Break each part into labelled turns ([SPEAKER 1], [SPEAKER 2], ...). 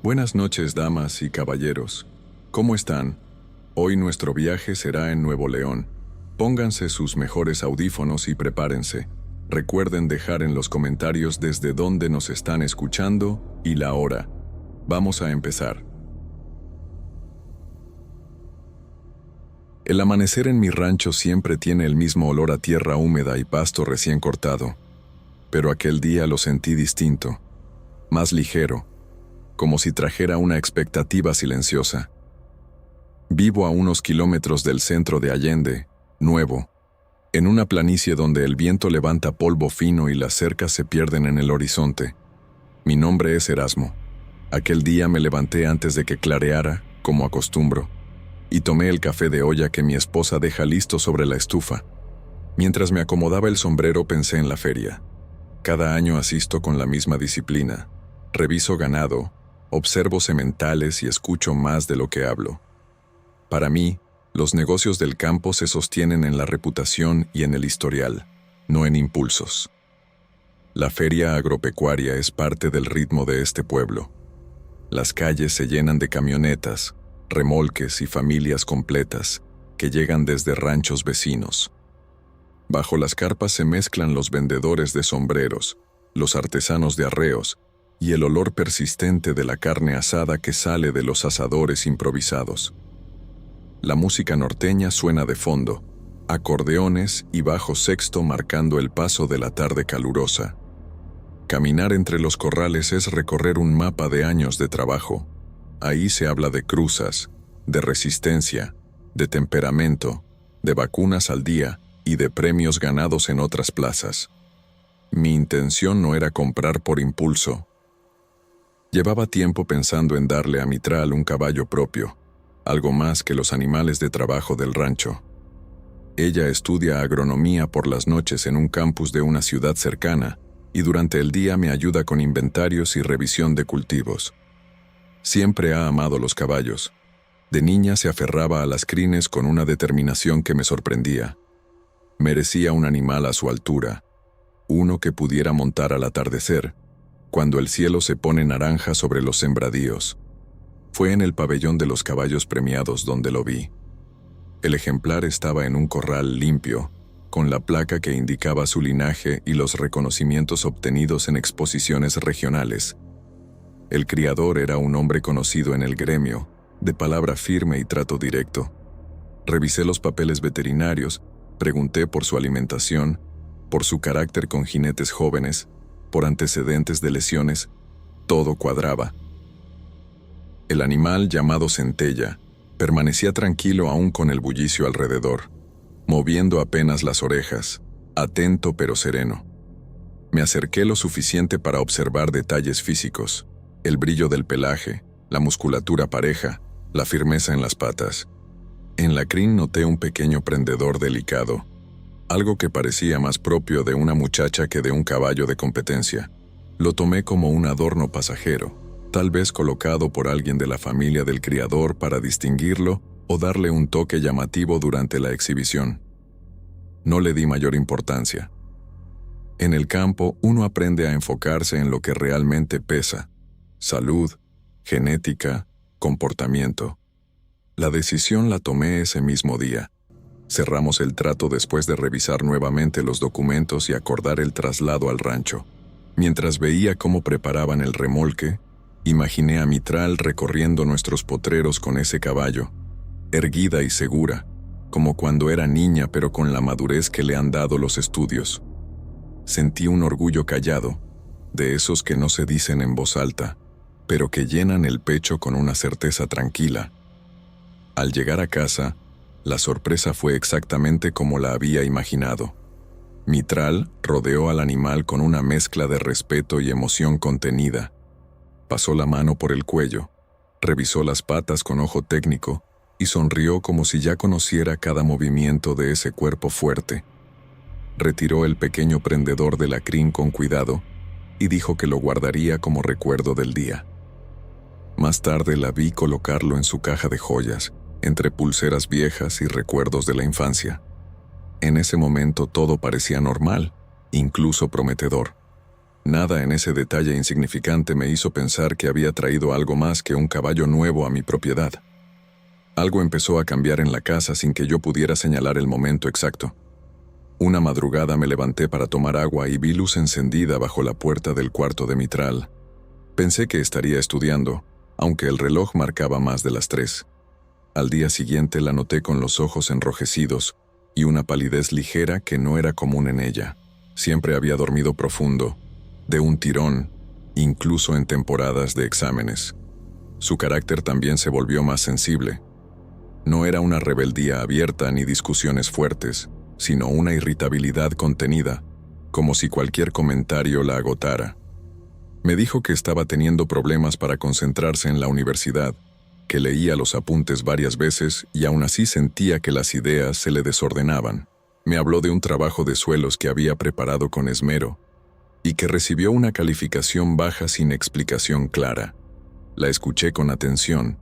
[SPEAKER 1] Buenas noches, damas y caballeros. ¿Cómo están? Hoy nuestro viaje será en Nuevo León. Pónganse sus mejores audífonos y prepárense. Recuerden dejar en los comentarios desde dónde nos están escuchando y la hora. Vamos a empezar. El amanecer en mi rancho siempre tiene el mismo olor a tierra húmeda y pasto recién cortado. Pero aquel día lo sentí distinto, más ligero, como si trajera una expectativa silenciosa. Vivo a unos kilómetros del centro de Allende, Nuevo, en una planicie donde el viento levanta polvo fino y las cercas se pierden en el horizonte. Mi nombre es Erasmo. Aquel día me levanté antes de que clareara, como acostumbro, y tomé el café de olla que mi esposa deja listo sobre la estufa. Mientras me acomodaba el sombrero pensé en la feria. Cada año asisto con la misma disciplina. Reviso ganado, observo sementales y escucho más de lo que hablo. Para mí, los negocios del campo se sostienen en la reputación y en el historial, no en impulsos. La feria agropecuaria es parte del ritmo de este pueblo. Las calles se llenan de camionetas, remolques y familias completas que llegan desde ranchos vecinos. Bajo las carpas se mezclan los vendedores de sombreros, los artesanos de arreos y el olor persistente de la carne asada que sale de los asadores improvisados. La música norteña suena de fondo, acordeones y bajo sexto marcando el paso de la tarde calurosa. Caminar entre los corrales es recorrer un mapa de años de trabajo. Ahí se habla de cruzas, de resistencia, de temperamento, de vacunas al día y de premios ganados en otras plazas. Mi intención no era comprar por impulso. Llevaba tiempo pensando en darle a Mitral un caballo propio, algo más que los animales de trabajo del rancho. Ella estudia agronomía por las noches en un campus de una ciudad cercana y durante el día me ayuda con inventarios y revisión de cultivos. Siempre ha amado los caballos. De niña se aferraba a las crines con una determinación que me sorprendía. Merecía un animal a su altura, uno que pudiera montar al atardecer, cuando el cielo se pone naranja sobre los sembradíos. Fue en el pabellón de los caballos premiados donde lo vi. El ejemplar estaba en un corral limpio, con la placa que indicaba su linaje y los reconocimientos obtenidos en exposiciones regionales. El criador era un hombre conocido en el gremio, de palabra firme y trato directo. Revisé los papeles veterinarios, pregunté por su alimentación, por su carácter con jinetes jóvenes, por antecedentes de lesiones, todo cuadraba. El animal, llamado Centella, permanecía tranquilo aún con el bullicio alrededor, moviendo apenas las orejas, atento pero sereno. Me acerqué lo suficiente para observar detalles físicos, el brillo del pelaje, la musculatura pareja, la firmeza en las patas. En la crin noté un pequeño prendedor delicado, algo que parecía más propio de una muchacha que de un caballo de competencia. Lo tomé como un adorno pasajero, tal vez colocado por alguien de la familia del criador para distinguirlo o darle un toque llamativo durante la exhibición. No le di mayor importancia. En el campo, uno aprende a enfocarse en lo que realmente pesa: salud, genética, comportamiento. La decisión la tomé ese mismo día. Cerramos el trato después de revisar nuevamente los documentos y acordar el traslado al rancho. Mientras veía cómo preparaban el remolque, imaginé a Mitral recorriendo nuestros potreros con ese caballo, erguida y segura, como cuando era niña pero con la madurez que le han dado los estudios. Sentí un orgullo callado, de esos que no se dicen en voz alta, pero que llenan el pecho con una certeza tranquila. Al llegar a casa, la sorpresa fue exactamente como la había imaginado. Mitral rodeó al animal con una mezcla de respeto y emoción contenida. Pasó la mano por el cuello, revisó las patas con ojo técnico y sonrió como si ya conociera cada movimiento de ese cuerpo fuerte. Retiró el pequeño prendedor de la crin con cuidado y dijo que lo guardaría como recuerdo del día. Más tarde la vi colocarlo en su caja de joyas, entre pulseras viejas y recuerdos de la infancia. En ese momento todo parecía normal, incluso prometedor. Nada en ese detalle insignificante me hizo pensar que había traído algo más que un caballo nuevo a mi propiedad. Algo empezó a cambiar en la casa sin que yo pudiera señalar el momento exacto. Una madrugada me levanté para tomar agua y vi luz encendida bajo la puerta del cuarto de Mitral. Pensé que estaría estudiando, aunque el reloj marcaba más de las 3. Al día siguiente la noté con los ojos enrojecidos y una palidez ligera que no era común en ella. Siempre había dormido profundo, de un tirón, incluso en temporadas de exámenes. Su carácter también se volvió más sensible. No era una rebeldía abierta ni discusiones fuertes, sino una irritabilidad contenida, como si cualquier comentario la agotara. Me dijo que estaba teniendo problemas para concentrarse en la universidad, que leía los apuntes varias veces y aún así sentía que las ideas se le desordenaban. Me habló de un trabajo de suelos que había preparado con esmero y que recibió una calificación baja sin explicación clara. La escuché con atención,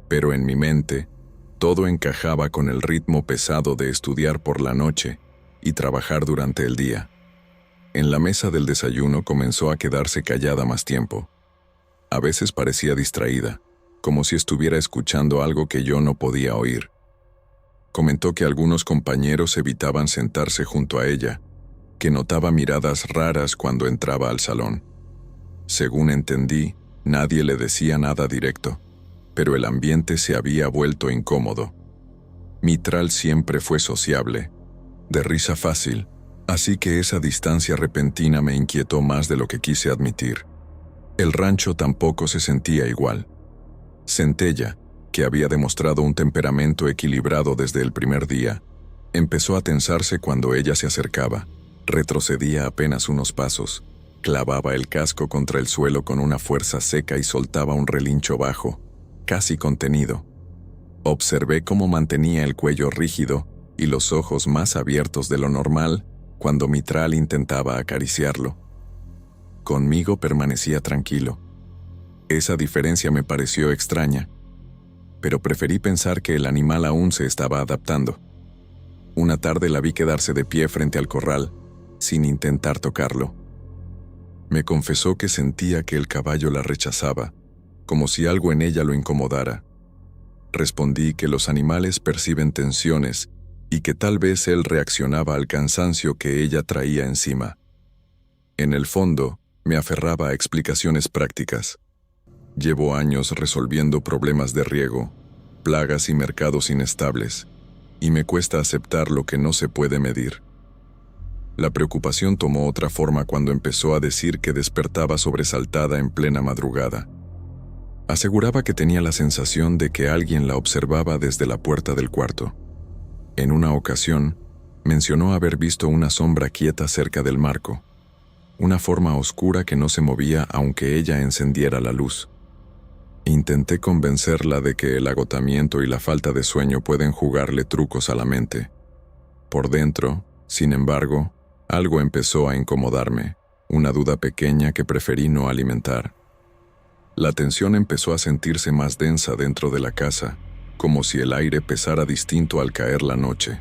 [SPEAKER 1] pero en mi mente, todo encajaba con el ritmo pesado de estudiar por la noche y trabajar durante el día. En la mesa del desayuno comenzó a quedarse callada más tiempo. A veces parecía distraída, como si estuviera escuchando algo que yo no podía oír. Comentó que algunos compañeros evitaban sentarse junto a ella, que notaba miradas raras cuando entraba al salón. Según entendí, nadie le decía nada directo, pero el ambiente se había vuelto incómodo. Mitral siempre fue sociable, de risa fácil, así que esa distancia repentina me inquietó más de lo que quise admitir. El rancho tampoco se sentía igual. Centella, que había demostrado un temperamento equilibrado desde el primer día, empezó a tensarse cuando ella se acercaba. Retrocedía apenas unos pasos, clavaba el casco contra el suelo con una fuerza seca y soltaba un relincho bajo, casi contenido. Observé cómo mantenía el cuello rígido y los ojos más abiertos de lo normal cuando Mitral intentaba acariciarlo. Conmigo permanecía tranquilo. Esa diferencia me pareció extraña, pero preferí pensar que el animal aún se estaba adaptando. Una tarde la vi quedarse de pie frente al corral, sin intentar tocarlo. Me confesó que sentía que el caballo la rechazaba, como si algo en ella lo incomodara. Respondí que los animales perciben tensiones y que tal vez él reaccionaba al cansancio que ella traía encima. En el fondo, me aferraba a explicaciones prácticas. Llevo años resolviendo problemas de riego, plagas y mercados inestables, y me cuesta aceptar lo que no se puede medir. La preocupación tomó otra forma cuando empezó a decir que despertaba sobresaltada en plena madrugada. Aseguraba que tenía la sensación de que alguien la observaba desde la puerta del cuarto. En una ocasión, mencionó haber visto una sombra quieta cerca del marco, una forma oscura que no se movía aunque ella encendiera la luz. Intenté convencerla de que el agotamiento y la falta de sueño pueden jugarle trucos a la mente. Por dentro, sin embargo, algo empezó a incomodarme, una duda pequeña que preferí no alimentar. La tensión empezó a sentirse más densa dentro de la casa, como si el aire pesara distinto al caer la noche.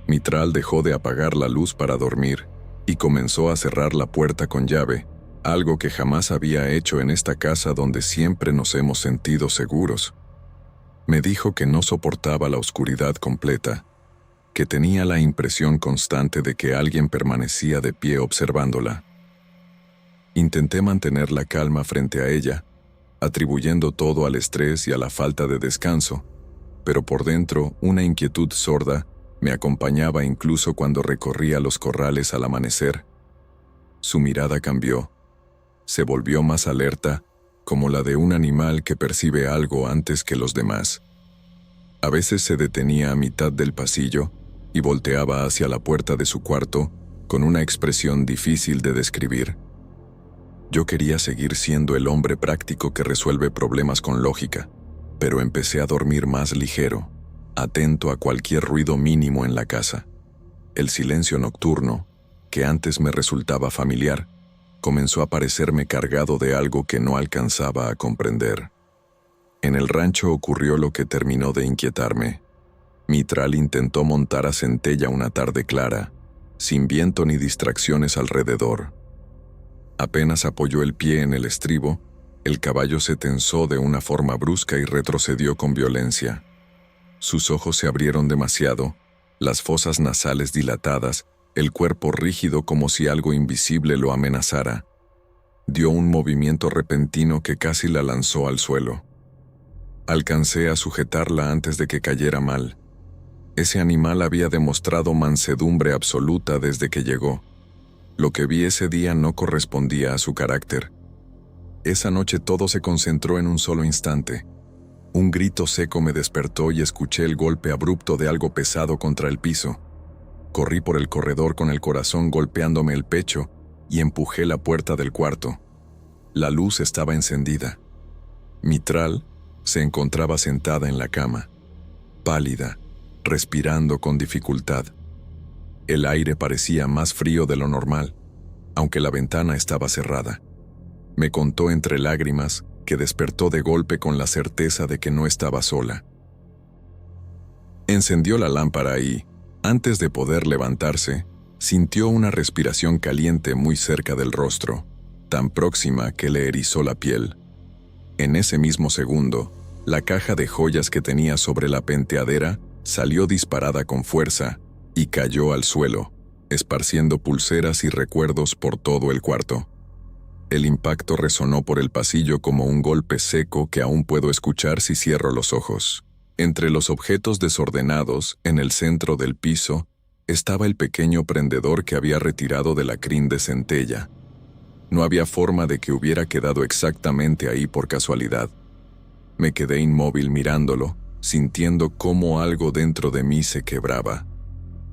[SPEAKER 1] Mitral dejó de apagar la luz para dormir y comenzó a cerrar la puerta con llave, algo que jamás había hecho en esta casa donde siempre nos hemos sentido seguros. Me dijo que no soportaba la oscuridad completa, que tenía la impresión constante de que alguien permanecía de pie observándola. Intenté mantener la calma frente a ella, atribuyendo todo al estrés y a la falta de descanso, pero por dentro una inquietud sorda me acompañaba incluso cuando recorría los corrales al amanecer. Su mirada cambió. Se volvió más alerta, como la de un animal que percibe algo antes que los demás. A veces se detenía a mitad del pasillo y volteaba hacia la puerta de su cuarto con una expresión difícil de describir. Yo quería seguir siendo el hombre práctico que resuelve problemas con lógica, pero empecé a dormir más ligero, atento a cualquier ruido mínimo en la casa. El silencio nocturno, que antes me resultaba familiar, comenzó a parecerme cargado de algo que no alcanzaba a comprender. En el rancho ocurrió lo que terminó de inquietarme. Mitral intentó montar a Centella una tarde clara, sin viento ni distracciones alrededor. Apenas apoyó el pie en el estribo, el caballo se tensó de una forma brusca y retrocedió con violencia. Sus ojos se abrieron demasiado, las fosas nasales dilatadas, el cuerpo rígido como si algo invisible lo amenazara. Dio un movimiento repentino que casi la lanzó al suelo. Alcancé a sujetarla antes de que cayera mal. Ese animal había demostrado mansedumbre absoluta desde que llegó. Lo que vi ese día no correspondía a su carácter. Esa noche todo se concentró en un solo instante. Un grito seco me despertó y escuché el golpe abrupto de algo pesado contra el piso. Corrí por el corredor con el corazón golpeándome el pecho y empujé la puerta del cuarto. La luz estaba encendida. Mitral se encontraba sentada en la cama, pálida, respirando con dificultad. El aire parecía más frío de lo normal, aunque la ventana estaba cerrada. Me contó entre lágrimas que despertó de golpe con la certeza de que no estaba sola. Encendió la lámpara y, antes de poder levantarse, sintió una respiración caliente muy cerca del rostro, tan próxima que le erizó la piel. En ese mismo segundo, la caja de joyas que tenía sobre la penteadera salió disparada con fuerza y cayó al suelo, esparciendo pulseras y recuerdos por todo el cuarto. El impacto resonó por el pasillo como un golpe seco que aún puedo escuchar si cierro los ojos. Entre los objetos desordenados, en el centro del piso, estaba el pequeño prendedor que había retirado de la crin de centella. No había forma de que hubiera quedado exactamente ahí por casualidad. Me quedé inmóvil mirándolo, sintiendo cómo algo dentro de mí se quebraba.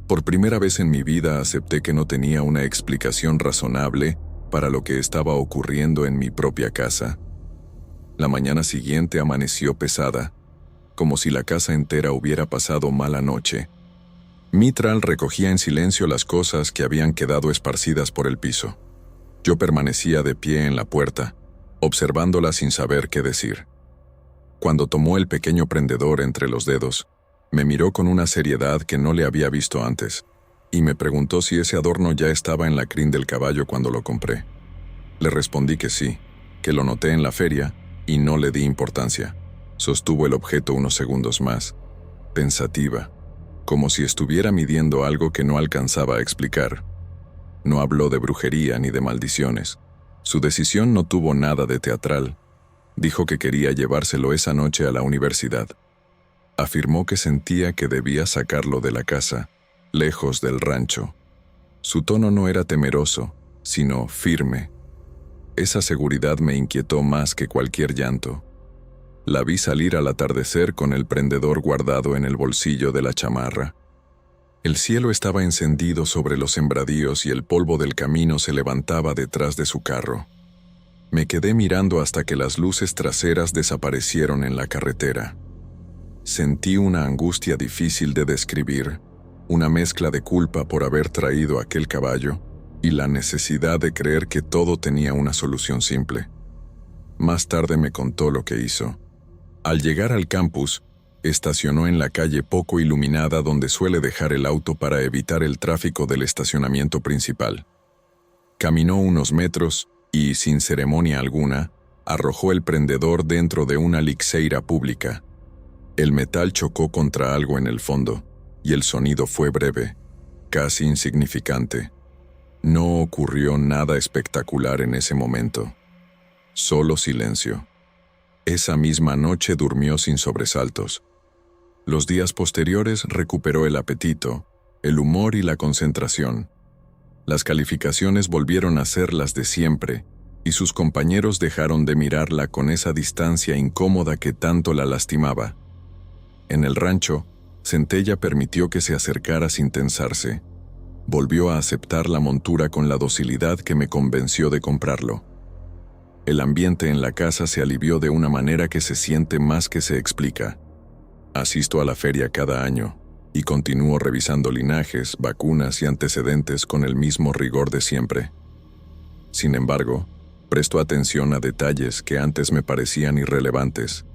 [SPEAKER 1] Por primera vez en mi vida acepté que no tenía una explicación razonable para lo que estaba ocurriendo en mi propia casa. La mañana siguiente amaneció pesada, como si la casa entera hubiera pasado mala noche. Mitral recogía en silencio las cosas que habían quedado esparcidas por el piso. Yo permanecía de pie en la puerta, observándola sin saber qué decir. Cuando tomó el pequeño prendedor entre los dedos, me miró con una seriedad que no le había visto antes, y me preguntó si ese adorno ya estaba en la crin del caballo cuando lo compré. Le respondí que sí, que lo noté en la feria, y no le di importancia. Sostuvo el objeto unos segundos más, pensativa, como si estuviera midiendo algo que no alcanzaba a explicar. No habló de brujería ni de maldiciones. Su decisión no tuvo nada de teatral. Dijo que quería llevárselo esa noche a la universidad. Afirmó que sentía que debía sacarlo de la casa, lejos del rancho. Su tono no era temeroso, sino firme. Esa seguridad me inquietó más que cualquier llanto. La vi salir al atardecer con el prendedor guardado en el bolsillo de la chamarra. El cielo estaba encendido sobre los sembradíos y el polvo del camino se levantaba detrás de su carro. Me quedé mirando hasta que las luces traseras desaparecieron en la carretera. Sentí una angustia difícil de describir, una mezcla de culpa por haber traído aquel caballo y la necesidad de creer que todo tenía una solución simple. Más tarde me contó lo que hizo. Al llegar al campus, estacionó en la calle poco iluminada donde suele dejar el auto para evitar el tráfico del estacionamiento principal. Caminó unos metros y, sin ceremonia alguna, arrojó el prendedor dentro de una lixeira pública. El metal chocó contra algo en el fondo, y el sonido fue breve, casi insignificante. No ocurrió nada espectacular en ese momento. Solo silencio. Esa misma noche durmió sin sobresaltos. Los días posteriores recuperó el apetito, el humor y la concentración. Las calificaciones volvieron a ser las de siempre, y sus compañeros dejaron de mirarla con esa distancia incómoda que tanto la lastimaba. En el rancho, Centella permitió que se acercara sin tensarse. Volvió a aceptar la montura con la docilidad que me convenció de comprarlo. El ambiente en la casa se alivió de una manera que se siente más que se explica. Asisto a la feria cada año y continúo revisando linajes, vacunas y antecedentes con el mismo rigor de siempre. Sin embargo, presto atención a detalles que antes me parecían irrelevantes.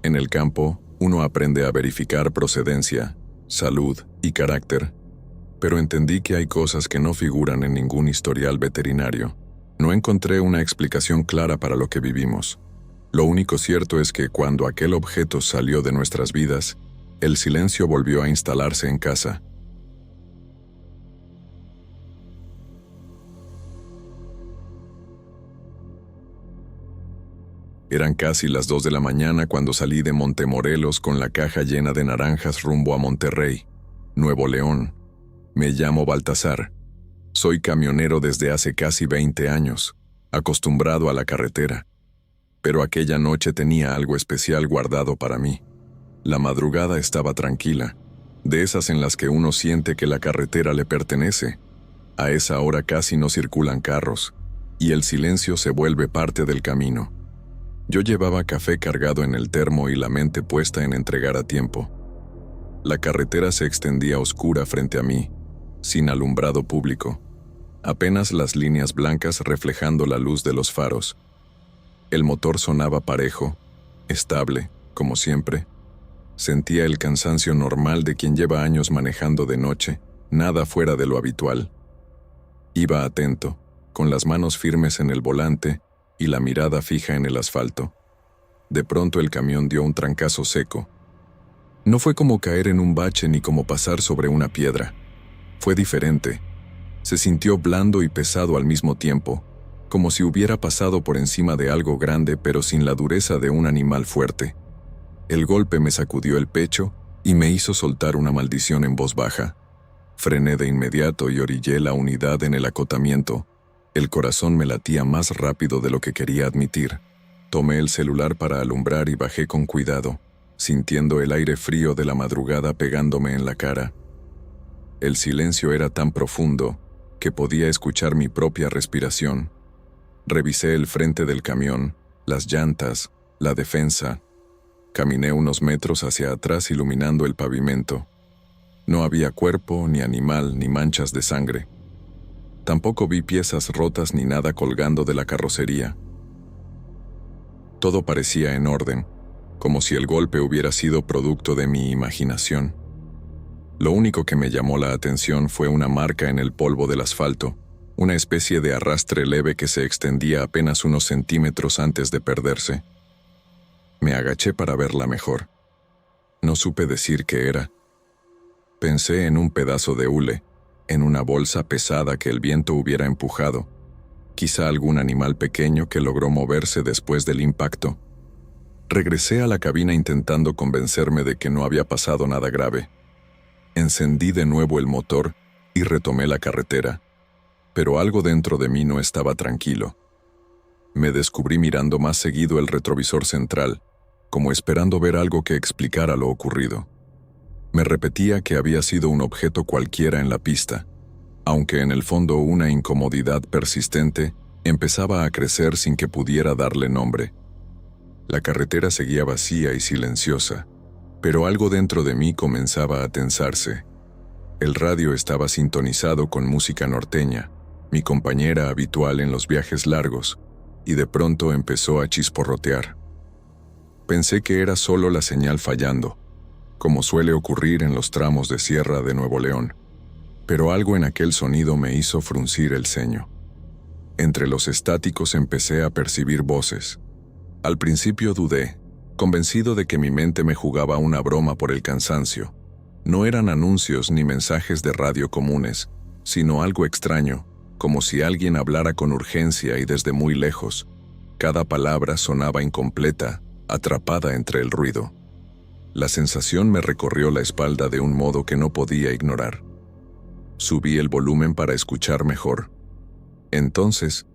[SPEAKER 1] En el campo, uno aprende a verificar procedencia, salud y carácter, pero entendí que hay cosas que no figuran en ningún historial veterinario. No encontré una explicación clara para lo que vivimos. Lo único cierto es que cuando aquel objeto salió de nuestras vidas, el silencio volvió a instalarse en casa. Eran casi las 2 de la mañana cuando salí de Montemorelos con la caja llena de naranjas rumbo a Monterrey, Nuevo León. Me llamo Baltasar. Soy camionero desde hace casi 20 años, acostumbrado a la carretera. Pero aquella noche tenía algo especial guardado para mí. La madrugada estaba tranquila, de esas en las que uno siente que la carretera le pertenece. A esa hora casi no circulan carros, y el silencio se vuelve parte del camino. Yo llevaba café cargado en el termo y la mente puesta en entregar a tiempo. La carretera se extendía oscura frente a mí, sin alumbrado público. Apenas las líneas blancas reflejando la luz de los faros. El motor sonaba parejo, estable, como siempre. Sentía el cansancio normal de quien lleva años manejando de noche, nada fuera de lo habitual. Iba atento, con las manos firmes en el volante y la mirada fija en el asfalto. De pronto el camión dio un trancazo seco. No fue como caer en un bache ni como pasar sobre una piedra. Fue diferente. Se sintió blando y pesado al mismo tiempo, como si hubiera pasado por encima de algo grande pero sin la dureza de un animal fuerte. El golpe me sacudió el pecho y me hizo soltar una maldición en voz baja. Frené de inmediato y orillé la unidad en el acotamiento. El corazón me latía más rápido de lo que quería admitir. Tomé el celular para alumbrar y bajé con cuidado, sintiendo el aire frío de la madrugada pegándome en la cara. El silencio era tan profundo que podía escuchar mi propia respiración. Revisé el frente del camión, las llantas, la defensa. Caminé unos metros hacia atrás iluminando el pavimento. No había cuerpo, ni animal, ni manchas de sangre. Tampoco vi piezas rotas ni nada colgando de la carrocería. Todo parecía en orden, como si el golpe hubiera sido producto de mi imaginación. Lo único que me llamó la atención fue una marca en el polvo del asfalto, una especie de arrastre leve que se extendía apenas unos centímetros antes de perderse. Me agaché para verla mejor. No supe decir qué era. Pensé en un pedazo de hule, en una bolsa pesada que el viento hubiera empujado, quizá algún animal pequeño que logró moverse después del impacto. Regresé a la cabina intentando convencerme de que no había pasado nada grave. Encendí de nuevo el motor y retomé la carretera, pero algo dentro de mí no estaba tranquilo. Me descubrí mirando más seguido el retrovisor central, como esperando ver algo que explicara lo ocurrido. Me repetía que había sido un objeto cualquiera en la pista, aunque en el fondo una incomodidad persistente empezaba a crecer sin que pudiera darle nombre. La carretera seguía vacía y silenciosa, pero algo dentro de mí comenzaba a tensarse. El radio estaba sintonizado con música norteña, mi compañera habitual en los viajes largos, y de pronto empezó a chisporrotear. Pensé que era solo la señal fallando, como suele ocurrir en los tramos de sierra de Nuevo León, pero algo en aquel sonido me hizo fruncir el ceño. Entre los estáticos empecé a percibir voces. Al principio dudé, convencido de que mi mente me jugaba una broma por el cansancio. No eran anuncios ni mensajes de radio comunes, sino algo extraño, como si alguien hablara con urgencia y desde muy lejos. Cada palabra sonaba incompleta, atrapada entre el ruido. La sensación me recorrió la espalda de un modo que no podía ignorar. Subí el volumen para escuchar mejor. Entonces,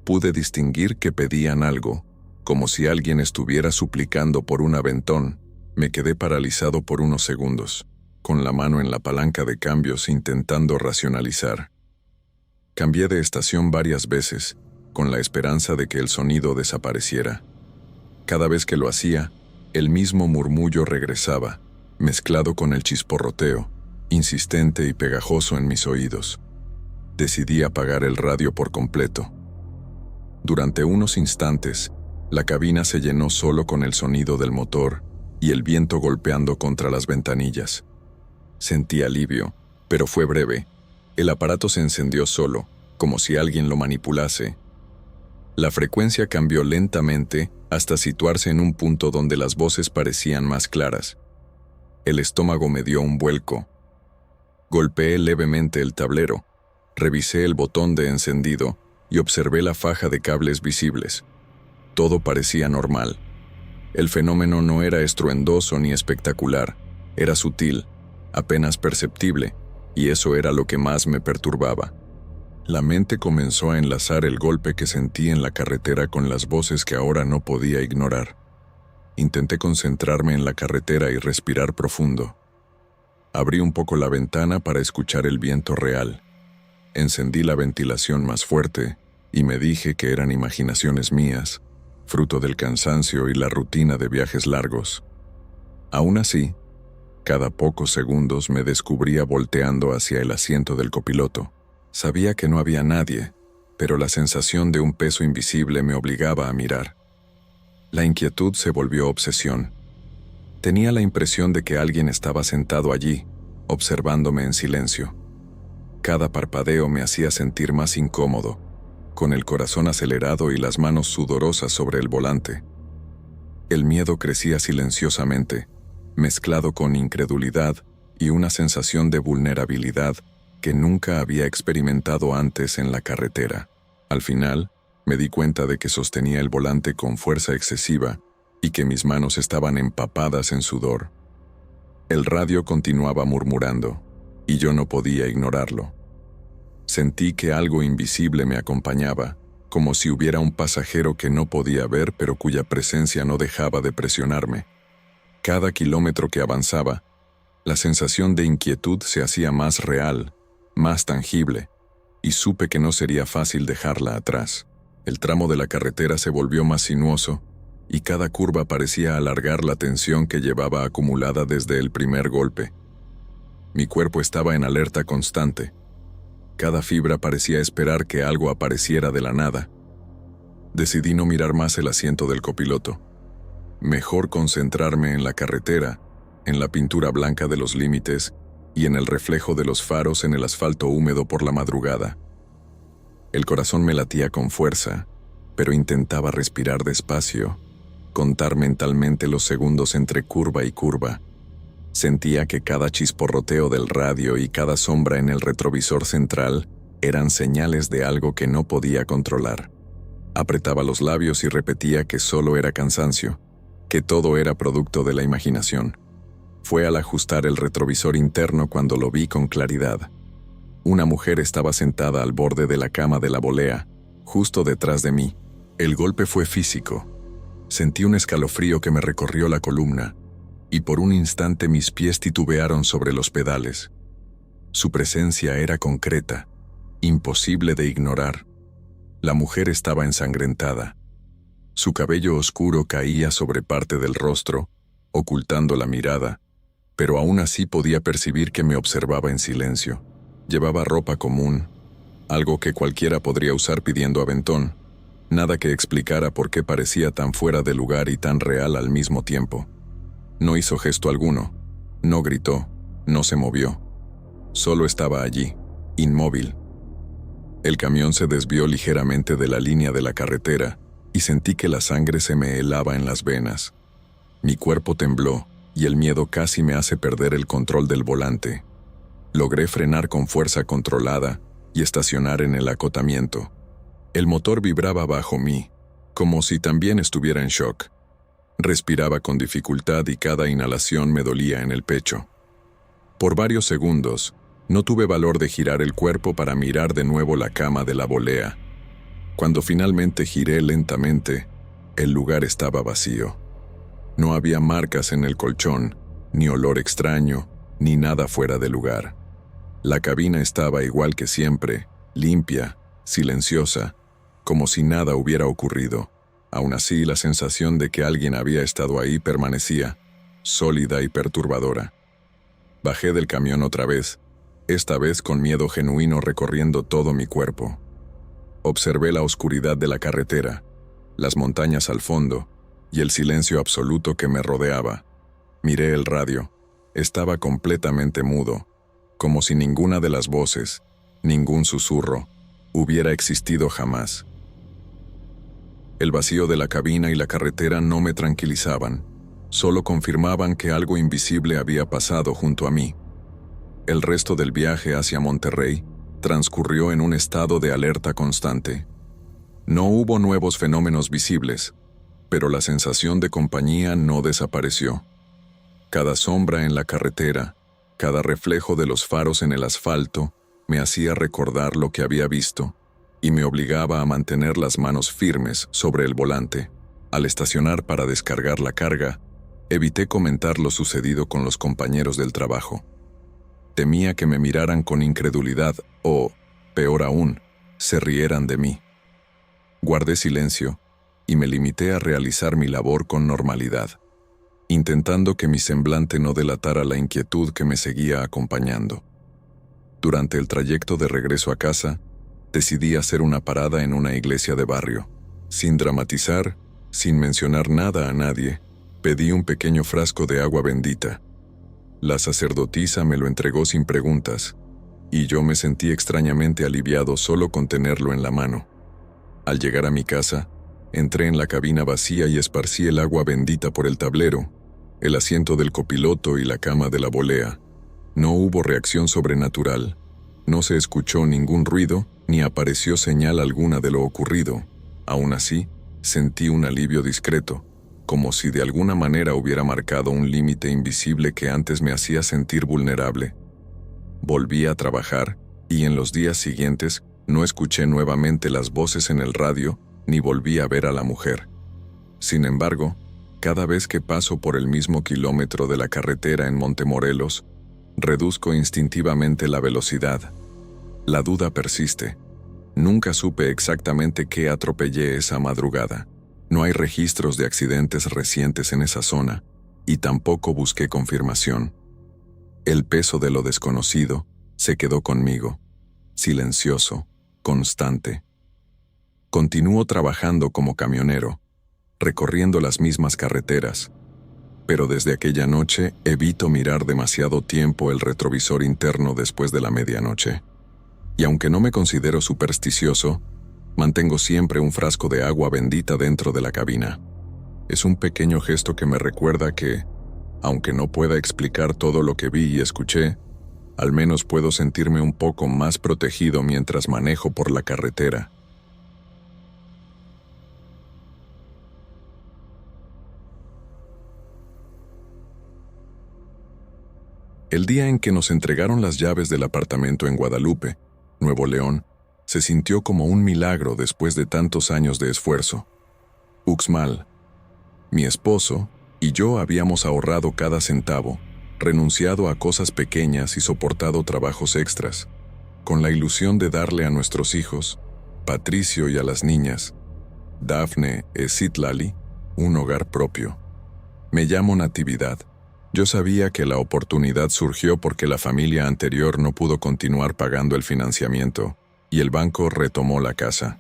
[SPEAKER 1] pude distinguir que pedían algo, como si alguien estuviera suplicando por un aventón. Me quedé paralizado por unos segundos, con la mano en la palanca de cambios intentando racionalizar. Cambié de estación varias veces, con la esperanza de que el sonido desapareciera. Cada vez que lo hacía, el mismo murmullo regresaba, mezclado con el chisporroteo, insistente y pegajoso en mis oídos. Decidí apagar el radio por completo. Durante unos instantes, la cabina se llenó solo con el sonido del motor y el viento golpeando contra las ventanillas. Sentí alivio, pero fue breve. El aparato se encendió solo, como si alguien lo manipulase, La frecuencia cambió lentamente hasta situarse en un punto donde las voces parecían más claras. El estómago me dio un vuelco. Golpeé levemente el tablero, revisé el botón de encendido y observé la faja de cables visibles. Todo parecía normal. El fenómeno no era estruendoso ni espectacular, era sutil, apenas perceptible, y eso era lo que más me perturbaba. La mente comenzó a enlazar el golpe que sentí en la carretera con las voces que ahora no podía ignorar. Intenté concentrarme en la carretera y respirar profundo. Abrí un poco la ventana para escuchar el viento real. Encendí la ventilación más fuerte y me dije que eran imaginaciones mías, fruto del cansancio y la rutina de viajes largos. Aún así, cada pocos segundos me descubría volteando hacia el asiento del copiloto. Sabía que no había nadie, pero la sensación de un peso invisible me obligaba a mirar. La inquietud se volvió obsesión. Tenía la impresión de que alguien estaba sentado allí, observándome en silencio. Cada parpadeo me hacía sentir más incómodo, con el corazón acelerado y las manos sudorosas sobre el volante. El miedo crecía silenciosamente, mezclado con incredulidad y una sensación de vulnerabilidad que nunca había experimentado antes en la carretera. Al final, me di cuenta de que sostenía el volante con fuerza excesiva y que mis manos estaban empapadas en sudor. El radio continuaba murmurando, y yo no podía ignorarlo. Sentí que algo invisible me acompañaba, como si hubiera un pasajero que no podía ver pero cuya presencia no dejaba de presionarme. Cada kilómetro que avanzaba, la sensación de inquietud se hacía más real, más tangible, y supe que no sería fácil dejarla atrás. El tramo de la carretera se volvió más sinuoso, y cada curva parecía alargar la tensión que llevaba acumulada desde el primer golpe. Mi cuerpo estaba en alerta constante. Cada fibra parecía esperar que algo apareciera de la nada. Decidí no mirar más el asiento del copiloto. Mejor concentrarme en la carretera, en la pintura blanca de los límites y en el reflejo de los faros en el asfalto húmedo por la madrugada. El corazón me latía con fuerza, pero intentaba respirar despacio, contar mentalmente los segundos entre curva y curva. Sentía que cada chisporroteo del radio y cada sombra en el retrovisor central eran señales de algo que no podía controlar. Apretaba los labios y repetía que solo era cansancio, que todo era producto de la imaginación. Fue al ajustar el retrovisor interno cuando lo vi con claridad. Una mujer estaba sentada al borde de la cama de la volea, justo detrás de mí. El golpe fue físico. Sentí un escalofrío que me recorrió la columna, y por un instante mis pies titubearon sobre los pedales. Su presencia era concreta, imposible de ignorar. La mujer estaba ensangrentada. Su cabello oscuro caía sobre parte del rostro, ocultando la mirada, pero aún así podía percibir que me observaba en silencio. Llevaba ropa común, algo que cualquiera podría usar pidiendo aventón, nada que explicara por qué parecía tan fuera de lugar y tan real al mismo tiempo. No hizo gesto alguno, no gritó, no se movió. Solo estaba allí, inmóvil. El camión se desvió ligeramente de la línea de la carretera y sentí que la sangre se me helaba en las venas. Mi cuerpo tembló y el miedo casi me hace perder el control del volante. Logré frenar con fuerza controlada y estacionar en el acotamiento. El motor vibraba bajo mí, como si también estuviera en shock. Respiraba con dificultad y cada inhalación me dolía en el pecho. Por varios segundos, no tuve valor de girar el cuerpo para mirar de nuevo la cama de la volea. Cuando finalmente giré lentamente, el lugar estaba vacío. No había marcas en el colchón, ni olor extraño, ni nada fuera de lugar. La cabina estaba igual que siempre, limpia, silenciosa, como si nada hubiera ocurrido. Aún así, la sensación de que alguien había estado ahí permanecía, sólida y perturbadora. Bajé del camión otra vez, esta vez con miedo genuino recorriendo todo mi cuerpo. Observé la oscuridad de la carretera, las montañas al fondo y el silencio absoluto que me rodeaba. Miré el radio. Estaba completamente mudo, como si ninguna de las voces, ningún susurro, hubiera existido jamás. El vacío de la cabina y la carretera no me tranquilizaban, solo confirmaban que algo invisible había pasado junto a mí. El resto del viaje hacia Monterrey transcurrió en un estado de alerta constante. No hubo nuevos fenómenos visibles, pero la sensación de compañía no desapareció. Cada sombra en la carretera, cada reflejo de los faros en el asfalto, me hacía recordar lo que había visto y me obligaba a mantener las manos firmes sobre el volante. Al estacionar para descargar la carga, evité comentar lo sucedido con los compañeros del trabajo. Temía que me miraran con incredulidad o, peor aún, se rieran de mí. Guardé silencio y me limité a realizar mi labor con normalidad, intentando que mi semblante no delatara la inquietud que me seguía acompañando. Durante el trayecto de regreso a casa, decidí hacer una parada en una iglesia de barrio. Sin dramatizar, sin mencionar nada a nadie, pedí un pequeño frasco de agua bendita. La sacerdotisa me lo entregó sin preguntas, y yo me sentí extrañamente aliviado solo con tenerlo en la mano. Al llegar a mi casa, entré en la cabina vacía y esparcí el agua bendita por el tablero, el asiento del copiloto y la cama de la volea. No hubo reacción sobrenatural, no se escuchó ningún ruido, ni apareció señal alguna de lo ocurrido. Aún así, sentí un alivio discreto, como si de alguna manera hubiera marcado un límite invisible que antes me hacía sentir vulnerable. Volví a trabajar, y en los días siguientes no escuché nuevamente las voces en el radio, ni volví a ver a la mujer. Sin embargo, cada vez que paso por el mismo kilómetro de la carretera en Montemorelos, reduzco instintivamente la velocidad. La duda persiste. Nunca supe exactamente qué atropellé esa madrugada. No hay registros de accidentes recientes en esa zona, y tampoco busqué confirmación. El peso de lo desconocido se quedó conmigo, silencioso, constante. Continúo trabajando como camionero, recorriendo las mismas carreteras, pero desde aquella noche evito mirar demasiado tiempo el retrovisor interno después de la medianoche. Y aunque no me considero supersticioso, mantengo siempre un frasco de agua bendita dentro de la cabina. Es un pequeño gesto que me recuerda que, aunque no pueda explicar todo lo que vi y escuché, al menos puedo sentirme un poco más protegido mientras manejo por la carretera. El día en que nos entregaron las llaves del apartamento en Guadalupe, Nuevo León, se sintió como un milagro después de tantos años de esfuerzo. Uxmal, mi esposo, y yo habíamos ahorrado cada centavo, renunciado a cosas pequeñas y soportado trabajos extras, con la ilusión de darle a nuestros hijos, Patricio y a las niñas, Dafne e Citlali, un hogar propio. Me llamo Natividad. Yo sabía que la oportunidad surgió porque la familia anterior no pudo continuar pagando el financiamiento, y el banco retomó la casa.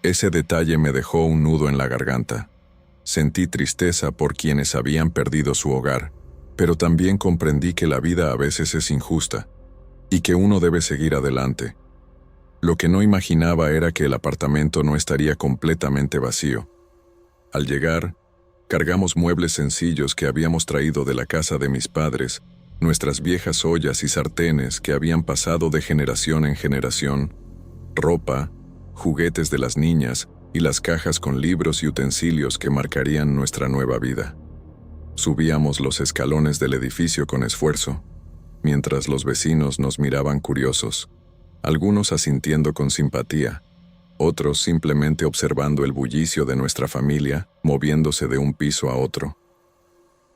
[SPEAKER 1] Ese detalle me dejó un nudo en la garganta. Sentí tristeza por quienes habían perdido su hogar, pero también comprendí que la vida a veces es injusta, y que uno debe seguir adelante. Lo que no imaginaba era que el apartamento no estaría completamente vacío. Al llegar, cargamos muebles sencillos que habíamos traído de la casa de mis padres, nuestras viejas ollas y sartenes que habían pasado de generación en generación, ropa, juguetes de las niñas y las cajas con libros y utensilios que marcarían nuestra nueva vida. Subíamos los escalones del edificio con esfuerzo, mientras los vecinos nos miraban curiosos, algunos asintiendo con simpatía, otros simplemente observando el bullicio de nuestra familia, moviéndose de un piso a otro.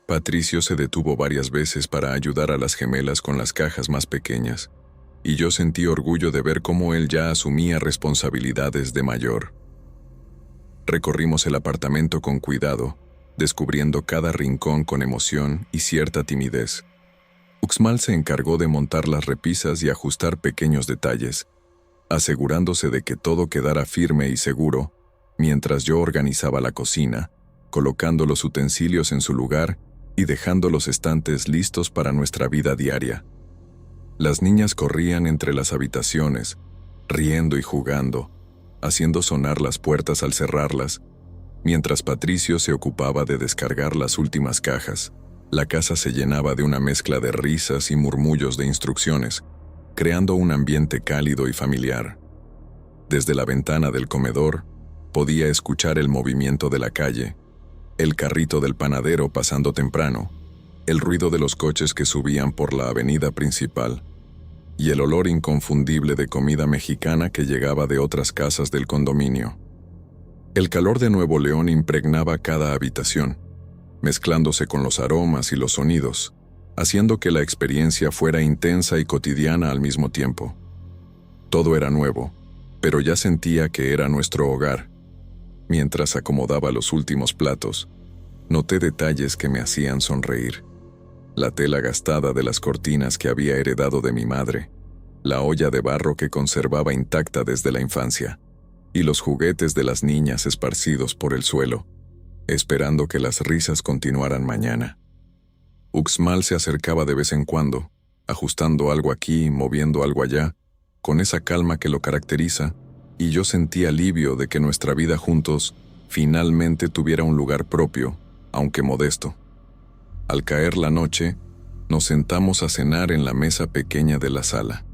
[SPEAKER 1] Patricio se detuvo varias veces para ayudar a las gemelas con las cajas más pequeñas, y yo sentí orgullo de ver cómo él ya asumía responsabilidades de mayor. Recorrimos el apartamento con cuidado, descubriendo cada rincón con emoción y cierta timidez. Uxmal se encargó de montar las repisas y ajustar pequeños detalles, asegurándose de que todo quedara firme y seguro, mientras yo organizaba la cocina, colocando los utensilios en su lugar y dejando los estantes listos para nuestra vida diaria. Las niñas corrían entre las habitaciones, riendo y jugando, haciendo sonar las puertas al cerrarlas, Mientras Patricio se ocupaba de descargar las últimas cajas, la casa se llenaba de una mezcla de risas y murmullos de instrucciones, creando un ambiente cálido y familiar. Desde la ventana del comedor, podía escuchar el movimiento de la calle, el carrito del panadero pasando temprano, el ruido de los coches que subían por la avenida principal, y el olor inconfundible de comida mexicana que llegaba de otras casas del condominio. El calor de Nuevo León impregnaba cada habitación, mezclándose con los aromas y los sonidos, haciendo que la experiencia fuera intensa y cotidiana al mismo tiempo. Todo era nuevo, pero ya sentía que era nuestro hogar. Mientras acomodaba los últimos platos, noté detalles que me hacían sonreír. La tela gastada de las cortinas que había heredado de mi madre, la olla de barro que conservaba intacta desde la infancia, y los juguetes de las niñas esparcidos por el suelo, esperando que las risas continuaran mañana. Uxmal se acercaba de vez en cuando, ajustando algo aquí, moviendo algo allá, con esa calma que lo caracteriza, y yo sentí alivio de que nuestra vida juntos finalmente tuviera un lugar propio, aunque modesto. Al caer la noche, nos sentamos a cenar en la mesa pequeña de la sala.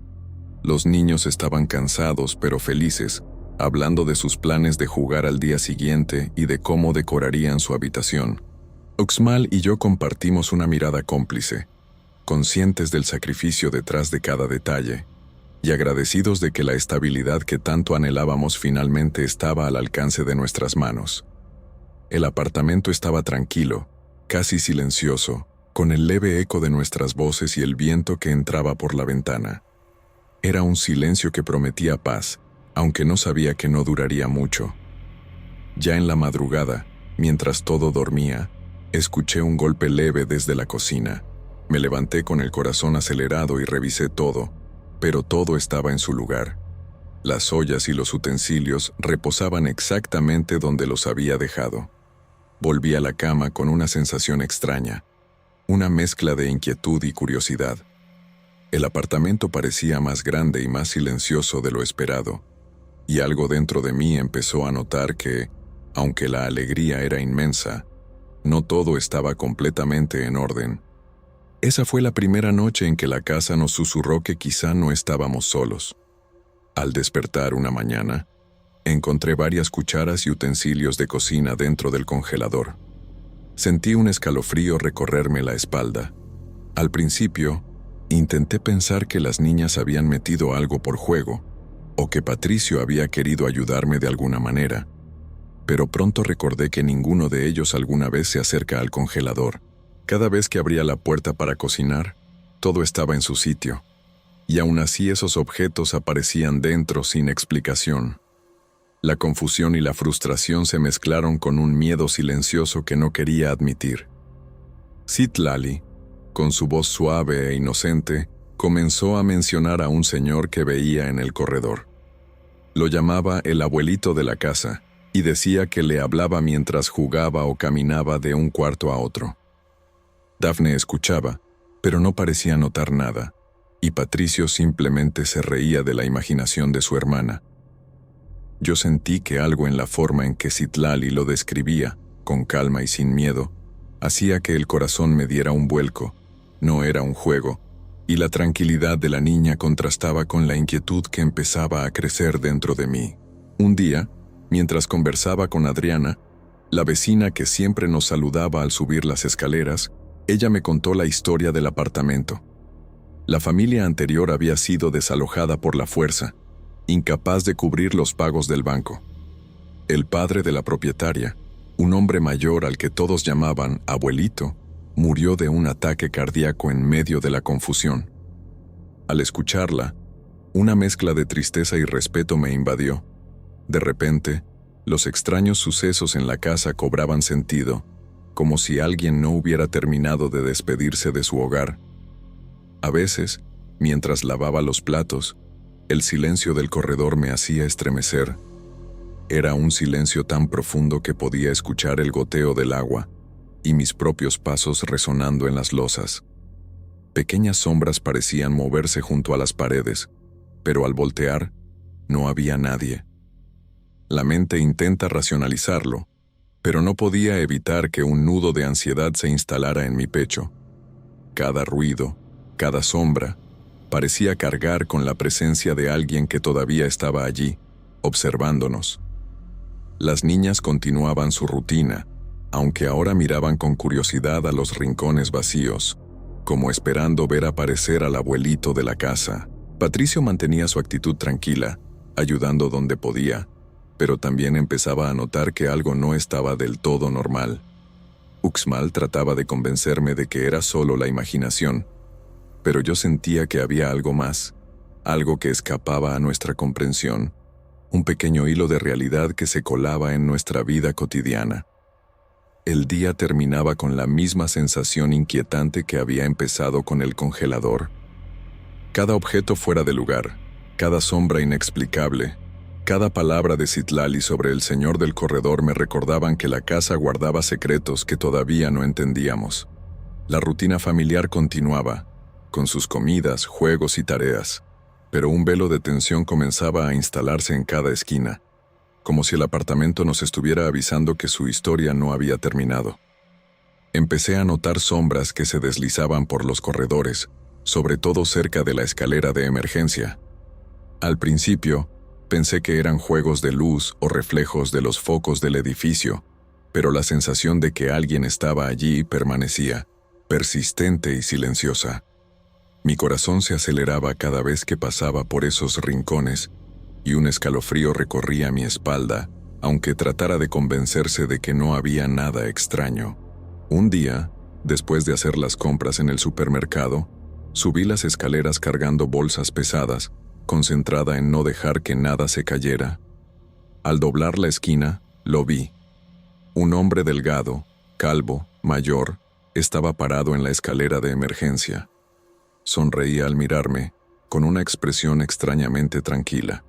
[SPEAKER 1] Los niños estaban cansados pero felices, hablando de sus planes de jugar al día siguiente y de cómo decorarían su habitación. Uxmal y yo compartimos una mirada cómplice, conscientes del sacrificio detrás de cada detalle, y agradecidos de que la estabilidad que tanto anhelábamos finalmente estaba al alcance de nuestras manos. El apartamento estaba tranquilo, casi silencioso, con el leve eco de nuestras voces y el viento que entraba por la ventana. Era un silencio que prometía paz, aunque no sabía que no duraría mucho. Ya en la madrugada, mientras todo dormía, escuché un golpe leve desde la cocina. Me levanté con el corazón acelerado y revisé todo, pero todo estaba en su lugar. Las ollas y los utensilios reposaban exactamente donde los había dejado. Volví a la cama con una sensación extraña, una mezcla de inquietud y curiosidad. El apartamento parecía más grande y más silencioso de lo esperado, y algo dentro de mí empezó a notar que, aunque la alegría era inmensa, no todo estaba completamente en orden. Esa fue la primera noche en que la casa nos susurró que quizá no estábamos solos. Al despertar una mañana, encontré varias cucharas y utensilios de cocina dentro del congelador. Sentí un escalofrío recorrerme la espalda. Al principio, intenté pensar que las niñas habían metido algo por juego, o que Patricio había querido ayudarme de alguna manera, pero pronto recordé que ninguno de ellos alguna vez se acerca al congelador. Cada vez que abría la puerta para cocinar, todo estaba en su sitio, y aún así esos objetos aparecían dentro sin explicación. La confusión y la frustración se mezclaron con un miedo silencioso que no quería admitir. Citlali, con su voz suave e inocente, comenzó a mencionar a un señor que veía en el corredor. Lo llamaba el abuelito de la casa, y decía que le hablaba mientras jugaba o caminaba de un cuarto a otro. Daphne escuchaba, pero no parecía notar nada, y Patricio simplemente se reía de la imaginación de su hermana. Yo sentí que algo en la forma en que Citlali lo describía, con calma y sin miedo, hacía que el corazón me diera un vuelco. No era un juego, y la tranquilidad de la niña contrastaba con la inquietud que empezaba a crecer dentro de mí. Un día, mientras conversaba con Adriana, la vecina que siempre nos saludaba al subir las escaleras, ella me contó la historia del apartamento. La familia anterior había sido desalojada por la fuerza, incapaz de cubrir los pagos del banco. El padre de la propietaria, un hombre mayor al que todos llamaban abuelito, murió de un ataque cardíaco en medio de la confusión. Al escucharla, una mezcla de tristeza y respeto me invadió. De repente, los extraños sucesos en la casa cobraban sentido, como si alguien no hubiera terminado de despedirse de su hogar. A veces, mientras lavaba los platos, el silencio del corredor me hacía estremecer. Era un silencio tan profundo que podía escuchar el goteo del agua y mis propios pasos resonando en las losas. Pequeñas sombras parecían moverse junto a las paredes, pero al voltear, no había nadie. La mente intenta racionalizarlo, pero no podía evitar que un nudo de ansiedad se instalara en mi pecho. Cada ruido, cada sombra, parecía cargar con la presencia de alguien que todavía estaba allí, observándonos. Las niñas continuaban su rutina, aunque ahora miraban con curiosidad a los rincones vacíos, como esperando ver aparecer al abuelito de la casa. Patricio mantenía su actitud tranquila, ayudando donde podía, pero también empezaba a notar que algo no estaba del todo normal. Uxmal trataba de convencerme de que era solo la imaginación, pero yo sentía que había algo más, algo que escapaba a nuestra comprensión, un pequeño hilo de realidad que se colaba en nuestra vida cotidiana. El día terminaba con la misma sensación inquietante que había empezado con el congelador. Cada objeto fuera de lugar, cada sombra inexplicable, cada palabra de Citlali sobre el señor del corredor me recordaban que la casa guardaba secretos que todavía no entendíamos. La rutina familiar continuaba, con sus comidas, juegos y tareas, pero un velo de tensión comenzaba a instalarse en cada esquina, como si el apartamento nos estuviera avisando que su historia no había terminado. Empecé a notar sombras que se deslizaban por los corredores, sobre todo cerca de la escalera de emergencia. Al principio, pensé que eran juegos de luz o reflejos de los focos del edificio, pero la sensación de que alguien estaba allí permanecía, persistente y silenciosa. Mi corazón se aceleraba cada vez que pasaba por esos rincones, y un escalofrío recorría mi espalda, aunque tratara de convencerse de que no había nada extraño. Un día, después de hacer las compras en el supermercado, subí las escaleras cargando bolsas pesadas, concentrada en no dejar que nada se cayera. Al doblar la esquina, lo vi. Un hombre delgado, calvo, mayor, estaba parado en la escalera de emergencia. Sonreía al mirarme, con una expresión extrañamente tranquila.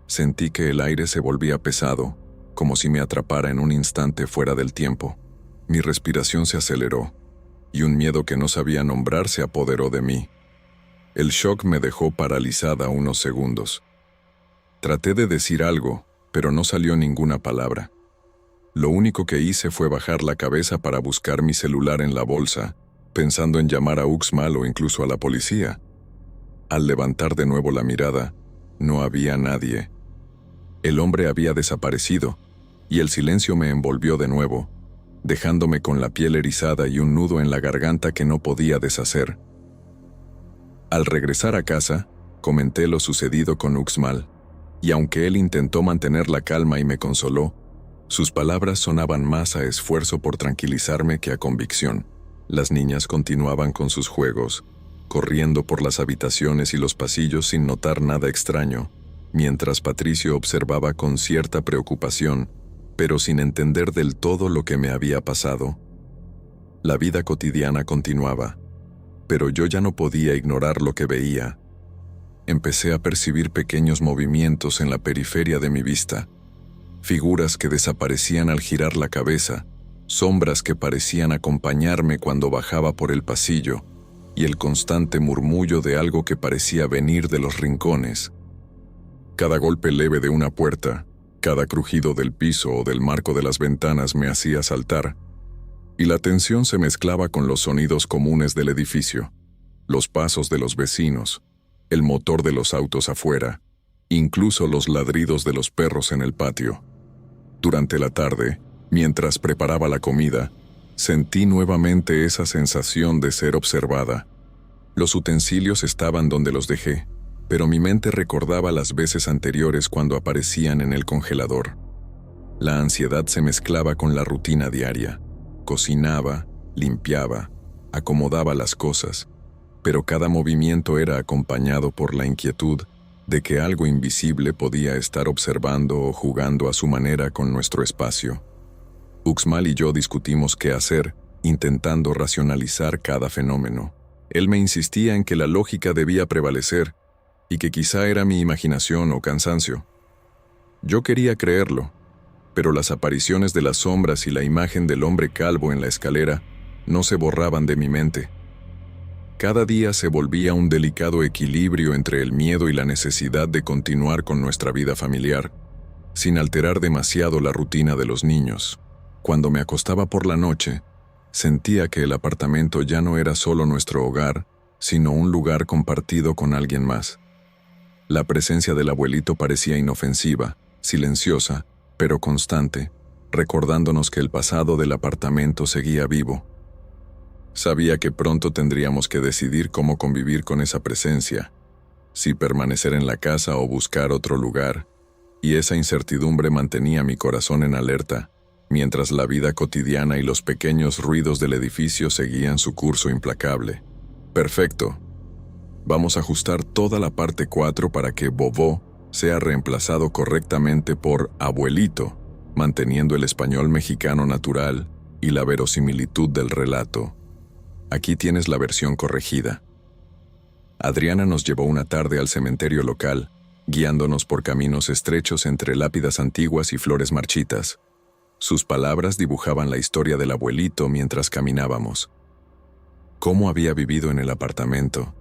[SPEAKER 1] Sentí que el aire se volvía pesado, como si me atrapara en un instante fuera del tiempo. Mi respiración se aceleró, y un miedo que no sabía nombrar se apoderó de mí. El shock me dejó paralizada unos segundos. Traté de decir algo, pero no salió ninguna palabra. Lo único que hice fue bajar la cabeza para buscar mi celular en la bolsa, pensando en llamar a Uxmal o incluso a la policía. Al levantar de nuevo la mirada, no había nadie. El hombre había desaparecido, y el silencio me envolvió de nuevo, dejándome con la piel erizada y un nudo en la garganta que no podía deshacer. Al regresar a casa, comenté lo sucedido con Uxmal, y aunque él intentó mantener la calma y me consoló, sus palabras sonaban más a esfuerzo por tranquilizarme que a convicción. Las niñas continuaban con sus juegos, corriendo por las habitaciones y los pasillos sin notar nada extraño, mientras Patricio observaba con cierta preocupación, pero sin entender del todo lo que me había pasado. La vida cotidiana continuaba, pero yo ya no podía ignorar lo que veía. Empecé a percibir pequeños movimientos en la periferia de mi vista, figuras que desaparecían al girar la cabeza, sombras que parecían acompañarme cuando bajaba por el pasillo, y el constante murmullo de algo que parecía venir de los rincones. Cada golpe leve de una puerta, cada crujido del piso o del marco de las ventanas me hacía saltar, y la tensión se mezclaba con los sonidos comunes del edificio, los pasos de los vecinos, el motor de los autos afuera, incluso los ladridos de los perros en el patio. Durante la tarde, mientras preparaba la comida, sentí nuevamente esa sensación de ser observada. Los utensilios estaban donde los dejé, pero mi mente recordaba las veces anteriores cuando aparecían en el congelador. La ansiedad se mezclaba con la rutina diaria. Cocinaba, limpiaba, acomodaba las cosas, pero cada movimiento era acompañado por la inquietud de que algo invisible podía estar observando o jugando a su manera con nuestro espacio. Uxmal y yo discutimos qué hacer, intentando racionalizar cada fenómeno. Él me insistía en que la lógica debía prevalecer y que quizá era mi imaginación o cansancio. Yo quería creerlo, pero las apariciones de las sombras y la imagen del hombre calvo en la escalera no se borraban de mi mente. Cada día se volvía un delicado equilibrio entre el miedo y la necesidad de continuar con nuestra vida familiar, sin alterar demasiado la rutina de los niños. Cuando me acostaba por la noche, sentía que el apartamento ya no era solo nuestro hogar, sino un lugar compartido con alguien más. La presencia del abuelito parecía inofensiva, silenciosa, pero constante, recordándonos que el pasado del apartamento seguía vivo. Sabía que pronto tendríamos que decidir cómo convivir con esa presencia, si permanecer en la casa o buscar otro lugar, y esa incertidumbre mantenía mi corazón en alerta, mientras la vida cotidiana y los pequeños ruidos del edificio seguían su curso implacable. Perfecto. Vamos a ajustar toda la parte 4 para que Bobo sea reemplazado correctamente por abuelito, manteniendo el español mexicano natural y la verosimilitud del relato. Aquí tienes la versión corregida. Adriana nos llevó una tarde al cementerio local, guiándonos por caminos estrechos entre lápidas antiguas y flores marchitas. Sus palabras dibujaban la historia del abuelito mientras caminábamos. Cómo había vivido en el apartamento,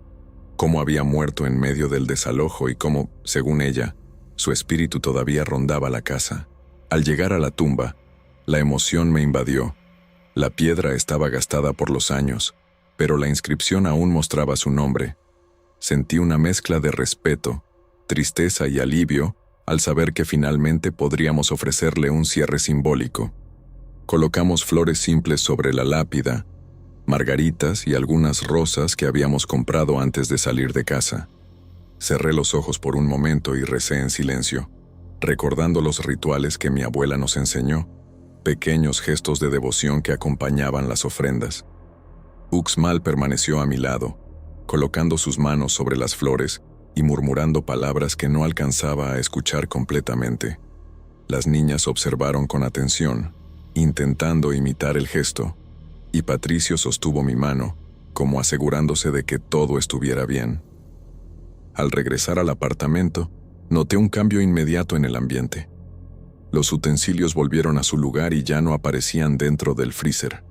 [SPEAKER 1] cómo había muerto en medio del desalojo y cómo, según ella, su espíritu todavía rondaba la casa. Al llegar a la tumba, la emoción me invadió. La piedra estaba gastada por los años, pero la inscripción aún mostraba su nombre. Sentí una mezcla de respeto, tristeza y alivio al saber que finalmente podríamos ofrecerle un cierre simbólico. Colocamos flores simples sobre la lápida, margaritas y algunas rosas que habíamos comprado antes de salir de casa. Cerré los ojos por un momento y recé en silencio, recordando los rituales que mi abuela nos enseñó, pequeños gestos de devoción que acompañaban las ofrendas. Uxmal permaneció a mi lado, colocando sus manos sobre las flores y murmurando palabras que no alcanzaba a escuchar completamente. Las niñas observaron con atención, intentando imitar el gesto, y Patricio sostuvo mi mano, como asegurándose de que todo estuviera bien. Al regresar al apartamento, noté un cambio inmediato en el ambiente. Los utensilios volvieron a su lugar y ya no aparecían dentro del freezer.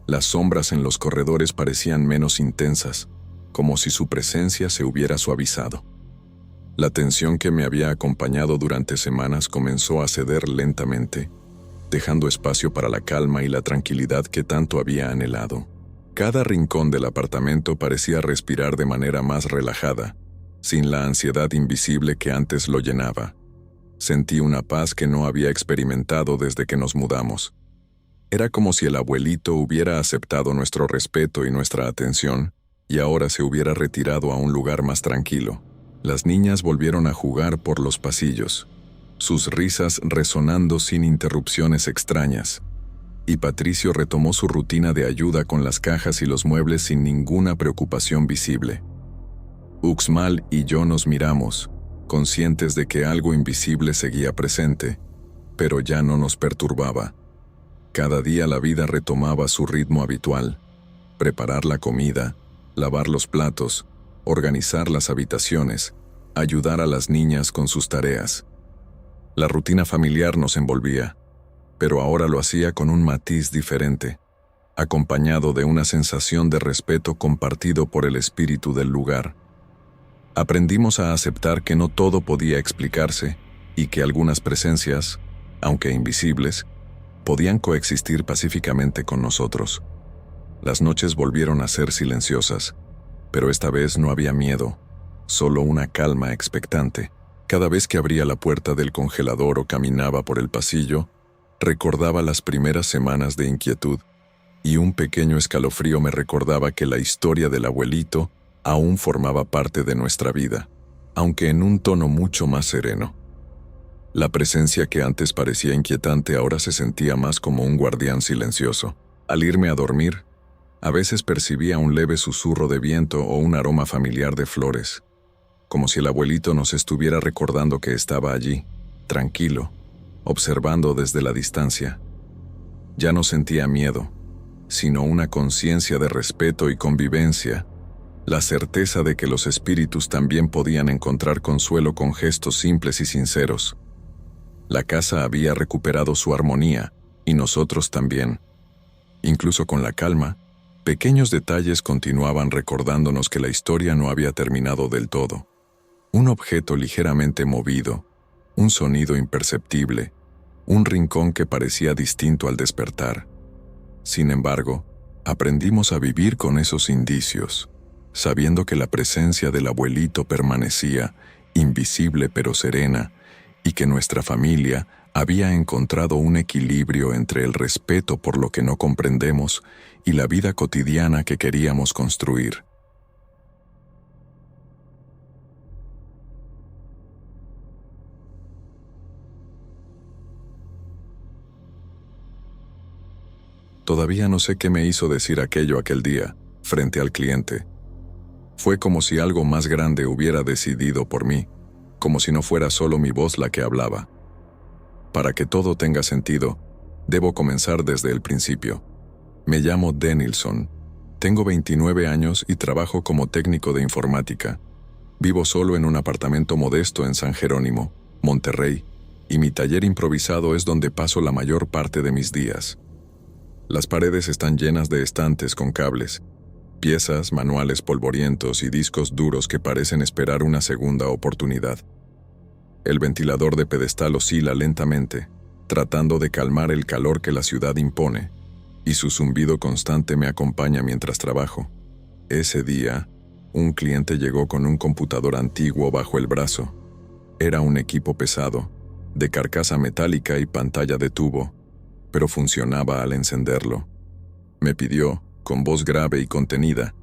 [SPEAKER 1] Las sombras en los corredores parecían menos intensas, como si su presencia se hubiera suavizado. La tensión que me había acompañado durante semanas comenzó a ceder lentamente, dejando espacio para la calma y la tranquilidad que tanto había anhelado. Cada rincón del apartamento parecía respirar de manera más relajada, sin la ansiedad invisible que antes lo llenaba. Sentí una paz que no había experimentado desde que nos mudamos. Era como si el abuelito hubiera aceptado nuestro respeto y nuestra atención, y ahora se hubiera retirado a un lugar más tranquilo. Las niñas volvieron a jugar por los pasillos, sus risas resonando sin interrupciones extrañas, y Patricio retomó su rutina de ayuda con las cajas y los muebles sin ninguna preocupación visible. Uxmal y yo nos miramos, conscientes de que algo invisible seguía presente, pero ya no nos perturbaba. Cada día la vida retomaba su ritmo habitual: preparar la comida, lavar los platos, organizar las habitaciones, ayudar a las niñas con sus tareas. La rutina familiar nos envolvía, pero ahora lo hacía con un matiz diferente, acompañado de una sensación de respeto compartido por el espíritu del lugar. Aprendimos a aceptar que no todo podía explicarse y que algunas presencias, aunque invisibles, podían coexistir pacíficamente con nosotros. Las noches volvieron a ser silenciosas, pero esta vez no había miedo, solo una calma expectante. Cada vez que abría la puerta del congelador o caminaba por el pasillo, recordaba las primeras semanas de inquietud, y un pequeño escalofrío me recordaba que la historia del abuelito aún formaba parte de nuestra vida, aunque en un tono mucho más sereno. La presencia que antes parecía inquietante ahora se sentía más como un guardián silencioso. Al irme a dormir, a veces percibía un leve susurro de viento o un aroma familiar de flores, como si el abuelito nos estuviera recordando que estaba allí, tranquilo, observando desde la distancia. Ya no sentía miedo, sino una conciencia de respeto y convivencia, la certeza de que los espíritus también podían encontrar consuelo con gestos simples y sinceros. La casa había recuperado su armonía, y nosotros también. Incluso con la calma, pequeños detalles continuaban recordándonos que la historia no había terminado del todo. Un objeto ligeramente movido, un sonido imperceptible, un rincón que parecía distinto al despertar. Sin embargo, aprendimos a vivir con esos indicios, sabiendo que la presencia del abuelito permanecía, invisible pero serena, y que nuestra familia había encontrado un equilibrio entre el respeto por lo que no comprendemos y la vida cotidiana que queríamos construir. Todavía no sé qué me hizo decir aquello aquel día, frente al cliente. Fue como si algo más grande hubiera decidido por mí, como si no fuera solo mi voz la que hablaba. Para que todo tenga sentido, debo comenzar desde el principio. Me llamo Denilson. Tengo 29 años y trabajo como técnico de informática. Vivo solo en un apartamento modesto en San Jerónimo, Monterrey, y mi taller improvisado es donde paso la mayor parte de mis días. Las paredes están llenas de estantes con cables, piezas, manuales polvorientos y discos duros que parecen esperar una segunda oportunidad. El ventilador de pedestal oscila lentamente, tratando de calmar el calor que la ciudad impone, y su zumbido constante me acompaña mientras trabajo. Ese día, un cliente llegó con un computador antiguo bajo el brazo. Era un equipo pesado, de carcasa metálica y pantalla de tubo, pero funcionaba al encenderlo. Me pidió, con voz grave y contenida,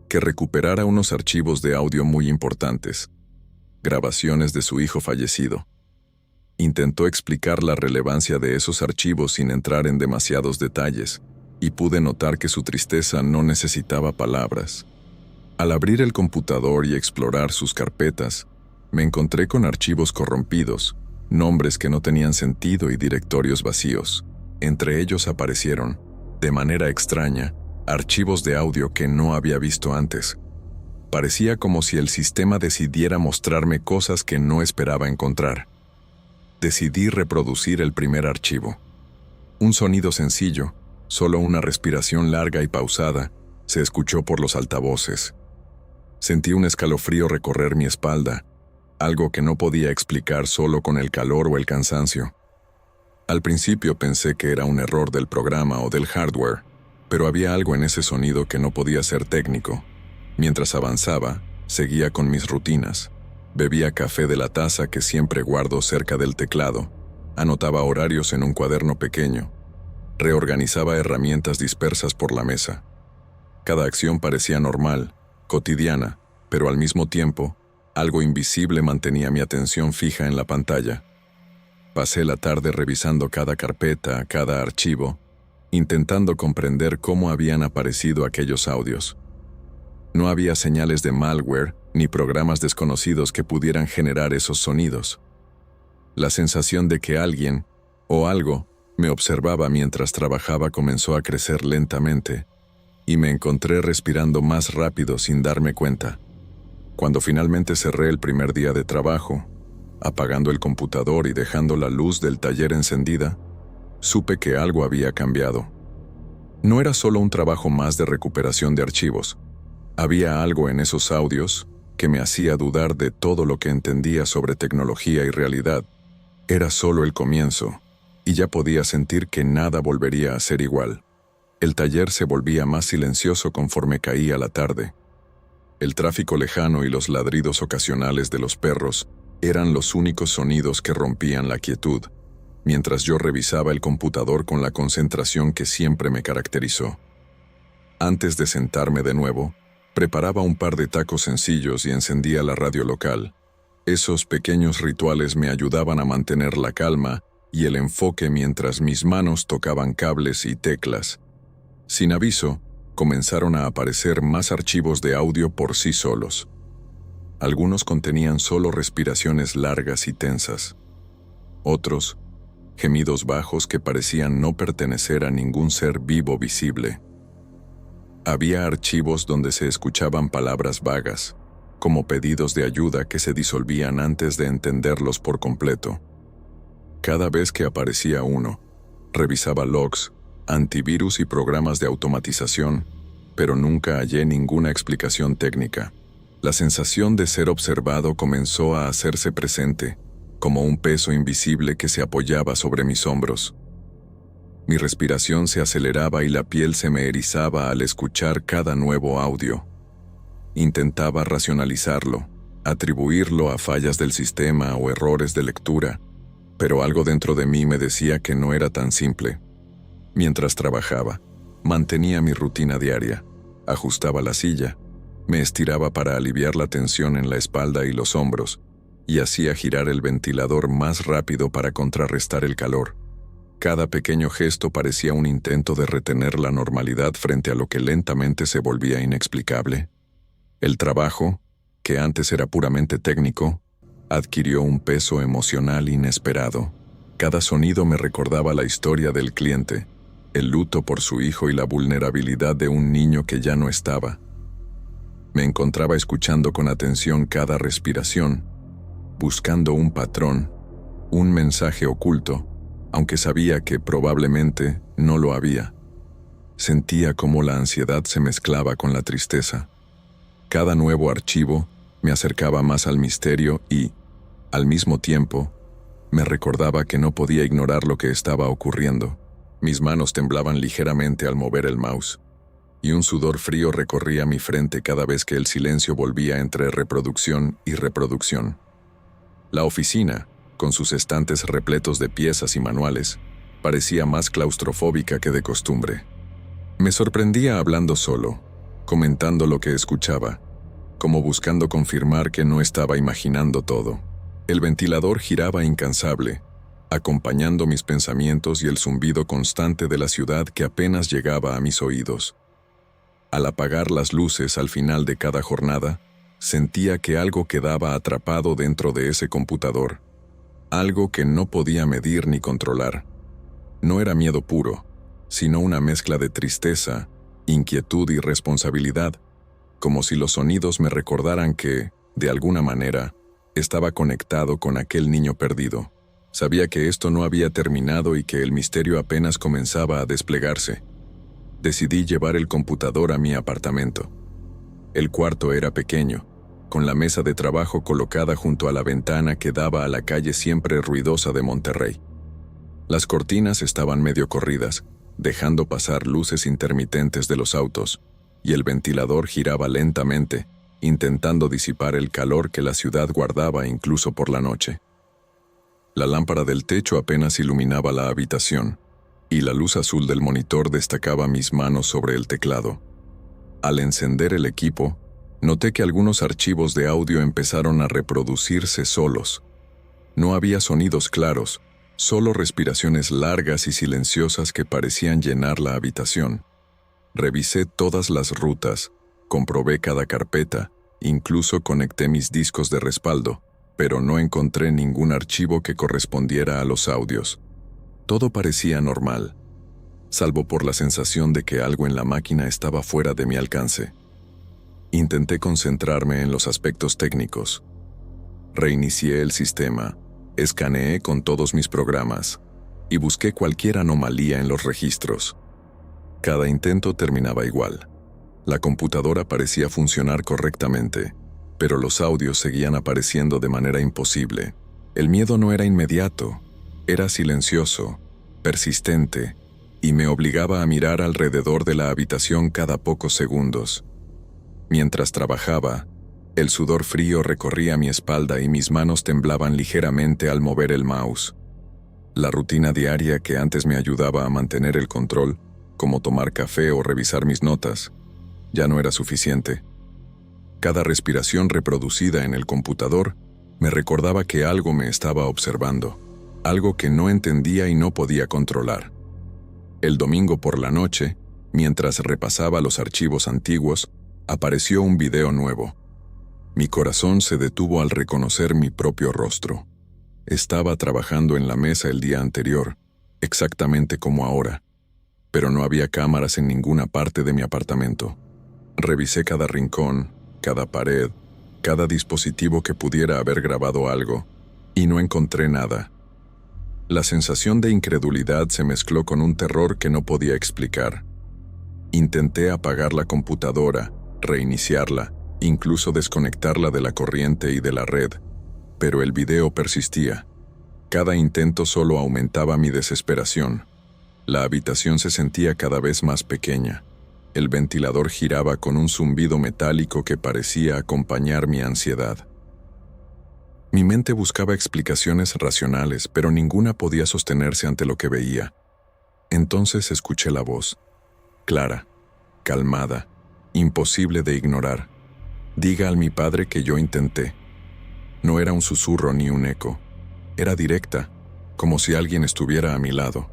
[SPEAKER 1] que recuperara unos archivos de audio muy importantes, grabaciones de su hijo fallecido. Intentó explicar la relevancia de esos archivos sin entrar en demasiados detalles, y pude notar que su tristeza no necesitaba palabras. Al abrir el computador y explorar sus carpetas, me encontré con archivos corrompidos, nombres que no tenían sentido y directorios vacíos. Entre ellos aparecieron, de manera extraña, archivos de audio que no había visto antes. Parecía como si el sistema decidiera mostrarme cosas que no esperaba encontrar. Decidí reproducir el primer archivo. Un sonido sencillo, solo una respiración larga y pausada, se escuchó por los altavoces. Sentí un escalofrío recorrer mi espalda, algo que no podía explicar solo con el calor o el cansancio. Al principio pensé que era un error del programa o del hardware, pero había algo en ese sonido que no podía ser técnico. Mientras avanzaba, seguía con mis rutinas. Bebía café de la taza que siempre guardo cerca del teclado, anotaba horarios en un cuaderno pequeño, reorganizaba herramientas dispersas por la mesa. Cada acción parecía normal, cotidiana, pero al mismo tiempo, algo invisible mantenía mi atención fija en la pantalla. Pasé la tarde revisando cada carpeta, cada archivo, intentando comprender cómo habían aparecido aquellos audios. No había señales de malware ni programas desconocidos que pudieran generar esos sonidos. La sensación de que alguien, o algo, me observaba mientras trabajaba comenzó a crecer lentamente, y me encontré respirando más rápido sin darme cuenta. Cuando finalmente cerré el primer día de trabajo, apagando el computador y dejando la luz del taller encendida, supe que algo había cambiado. No era solo un trabajo más de recuperación de archivos. Había algo en esos audios que me hacía dudar de todo lo que entendía sobre tecnología y realidad. Era solo el comienzo, y ya podía sentir que nada volvería a ser igual. El taller se volvía más silencioso conforme caía la tarde. El tráfico lejano y los ladridos ocasionales de los perros eran los únicos sonidos que rompían la quietud, mientras yo revisaba el computador con la concentración que siempre me caracterizó. Antes de sentarme de nuevo, preparaba un par de tacos sencillos y encendía la radio local. Esos pequeños rituales me ayudaban a mantener la calma y el enfoque mientras mis manos tocaban cables y teclas. Sin aviso, comenzaron a aparecer más archivos de audio por sí solos. Algunos contenían solo respiraciones largas y tensas. Otros, gemidos bajos que parecían no pertenecer a ningún ser vivo visible. Había archivos donde se escuchaban palabras vagas, como pedidos de ayuda que se disolvían antes de entenderlos por completo. Cada vez que aparecía uno, revisaba logs, antivirus y programas de automatización, pero nunca hallé ninguna explicación técnica. La sensación de ser observado comenzó a hacerse presente, como un peso invisible que se apoyaba sobre mis hombros. Mi respiración se aceleraba y la piel se me erizaba al escuchar cada nuevo audio. Intentaba racionalizarlo, atribuirlo a fallas del sistema o errores de lectura, pero algo dentro de mí me decía que no era tan simple. Mientras trabajaba, mantenía mi rutina diaria, ajustaba la silla, me estiraba para aliviar la tensión en la espalda y los hombros, y hacía girar el ventilador más rápido para contrarrestar el calor. Cada pequeño gesto parecía un intento de retener la normalidad frente a lo que lentamente se volvía inexplicable. El trabajo, que antes era puramente técnico, adquirió un peso emocional inesperado. Cada sonido me recordaba la historia del cliente, el luto por su hijo y la vulnerabilidad de un niño que ya no estaba. Me encontraba escuchando con atención cada respiración, buscando un patrón, un mensaje oculto, aunque sabía que probablemente no lo había. Sentía cómo la ansiedad se mezclaba con la tristeza. Cada nuevo archivo me acercaba más al misterio y, al mismo tiempo, me recordaba que no podía ignorar lo que estaba ocurriendo. Mis manos temblaban ligeramente al mover el mouse, y un sudor frío recorría mi frente cada vez que el silencio volvía entre reproducción y reproducción. La oficina, con sus estantes repletos de piezas y manuales, parecía más claustrofóbica que de costumbre. Me sorprendía hablando solo, comentando lo que escuchaba, como buscando confirmar que no estaba imaginando todo. El ventilador giraba incansable, acompañando mis pensamientos y el zumbido constante de la ciudad que apenas llegaba a mis oídos. Al apagar las luces al final de cada jornada, sentía que algo quedaba atrapado dentro de ese computador, algo que no podía medir ni controlar. No era miedo puro, sino una mezcla de tristeza, inquietud y responsabilidad, como si los sonidos me recordaran que, de alguna manera, estaba conectado con aquel niño perdido. Sabía que esto no había terminado y que el misterio apenas comenzaba a desplegarse. Decidí llevar el computador a mi apartamento. El cuarto era pequeño, con la mesa de trabajo colocada junto a la ventana que daba a la calle siempre ruidosa de Monterrey. Las cortinas estaban medio corridas, dejando pasar luces intermitentes de los autos, y el ventilador giraba lentamente, intentando disipar el calor que la ciudad guardaba incluso por la noche. La lámpara del techo apenas iluminaba la habitación, y la luz azul del monitor destacaba mis manos sobre el teclado. Al encender el equipo, noté que algunos archivos de audio empezaron a reproducirse solos. No había sonidos claros, solo respiraciones largas y silenciosas que parecían llenar la habitación. Revisé todas las rutas, comprobé cada carpeta, incluso conecté mis discos de respaldo, pero no encontré ningún archivo que correspondiera a los audios. Todo parecía normal, salvo por la sensación de que algo en la máquina estaba fuera de mi alcance. Intenté concentrarme en los aspectos técnicos. Reinicié el sistema, escaneé con todos mis programas y busqué cualquier anomalía en los registros. Cada intento terminaba igual. La computadora parecía funcionar correctamente, pero los audios seguían apareciendo de manera imposible. El miedo no era inmediato, era silencioso, persistente, y me obligaba a mirar alrededor de la habitación cada pocos segundos. Mientras trabajaba, el sudor frío recorría mi espalda y mis manos temblaban ligeramente al mover el mouse. La rutina diaria que antes me ayudaba a mantener el control, como tomar café o revisar mis notas, ya no era suficiente. Cada respiración reproducida en el computador me recordaba que algo me estaba observando, algo que no entendía y no podía controlar. El domingo por la noche, mientras repasaba los archivos antiguos, apareció un video nuevo. Mi corazón se detuvo al reconocer mi propio rostro. Estaba trabajando en la mesa el día anterior, exactamente como ahora, pero no había cámaras en ninguna parte de mi apartamento. Revisé cada rincón, cada pared, cada dispositivo que pudiera haber grabado algo, y no encontré nada. La sensación de incredulidad se mezcló con un terror que no podía explicar. Intenté apagar la computadora, reiniciarla, incluso desconectarla de la corriente y de la red, pero el video persistía. Cada intento solo aumentaba mi desesperación. La habitación se sentía cada vez más pequeña. El ventilador giraba con un zumbido metálico que parecía acompañar mi ansiedad. Mi mente buscaba explicaciones racionales, pero ninguna podía sostenerse ante lo que veía. Entonces escuché la voz, clara, calmada, imposible de ignorar. Diga a mi padre que yo intenté. No era un susurro ni un eco. Era directa, como si alguien estuviera a mi lado.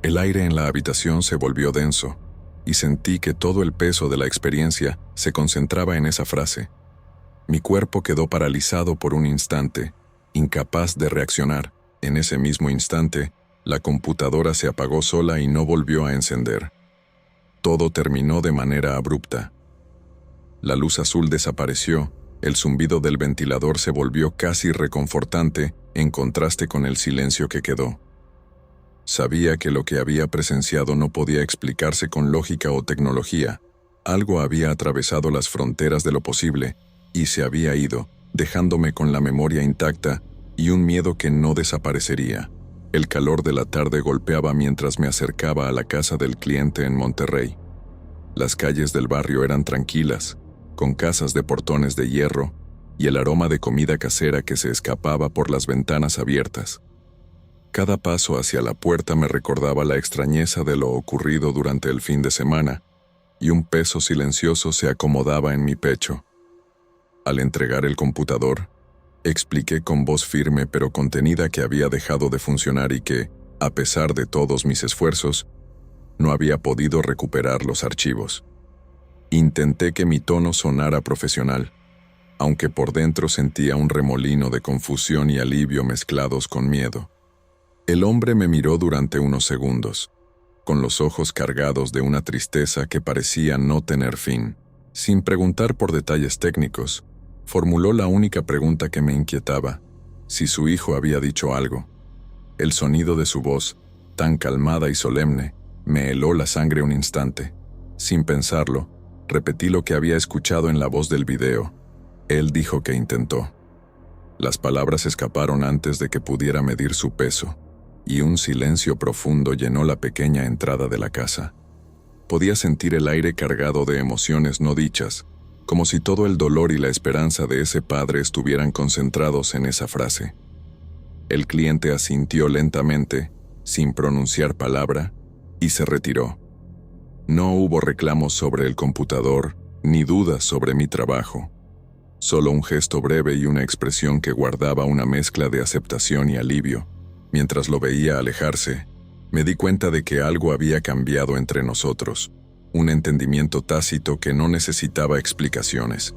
[SPEAKER 1] El aire en la habitación se volvió denso, y sentí que todo el peso de la experiencia se concentraba en esa frase. Mi cuerpo quedó paralizado por un instante, incapaz de reaccionar. En ese mismo instante, la computadora se apagó sola y no volvió a encender. Todo terminó de manera abrupta. La luz azul desapareció, el zumbido del ventilador se volvió casi reconfortante en contraste con el silencio que quedó. Sabía que lo que había presenciado no podía explicarse con lógica o tecnología. Algo había atravesado las fronteras de lo posible y se había ido, dejándome con la memoria intacta y un miedo que no desaparecería. El calor de la tarde golpeaba mientras me acercaba a la casa del cliente en Monterrey. Las calles del barrio eran tranquilas, con casas de portones de hierro y el aroma de comida casera que se escapaba por las ventanas abiertas. Cada paso hacia la puerta me recordaba la extrañeza de lo ocurrido durante el fin de semana, y un peso silencioso se acomodaba en mi pecho. Al entregar el computador, expliqué con voz firme pero contenida que había dejado de funcionar y que, a pesar de todos mis esfuerzos, no había podido recuperar los archivos. Intenté que mi tono sonara profesional, aunque por dentro sentía un remolino de confusión y alivio mezclados con miedo. El hombre me miró durante unos segundos, con los ojos cargados de una tristeza que parecía no tener fin. Sin preguntar por detalles técnicos, formuló la única pregunta que me inquietaba, si su hijo había dicho algo. El sonido de su voz, tan calmada y solemne, me heló la sangre un instante. Sin pensarlo, repetí lo que había escuchado en la voz del video. Él dijo que intentó. Las palabras escaparon antes de que pudiera medir su peso, y un silencio profundo llenó la pequeña entrada de la casa. Podía sentir el aire cargado de emociones no dichas, como si todo el dolor y la esperanza de ese padre estuvieran concentrados en esa frase. El cliente asintió lentamente, sin pronunciar palabra, y se retiró. No hubo reclamos sobre el computador, ni dudas sobre mi trabajo. Solo un gesto breve y una expresión que guardaba una mezcla de aceptación y alivio. Mientras lo veía alejarse, me di cuenta de que algo había cambiado entre nosotros, un entendimiento tácito que no necesitaba explicaciones.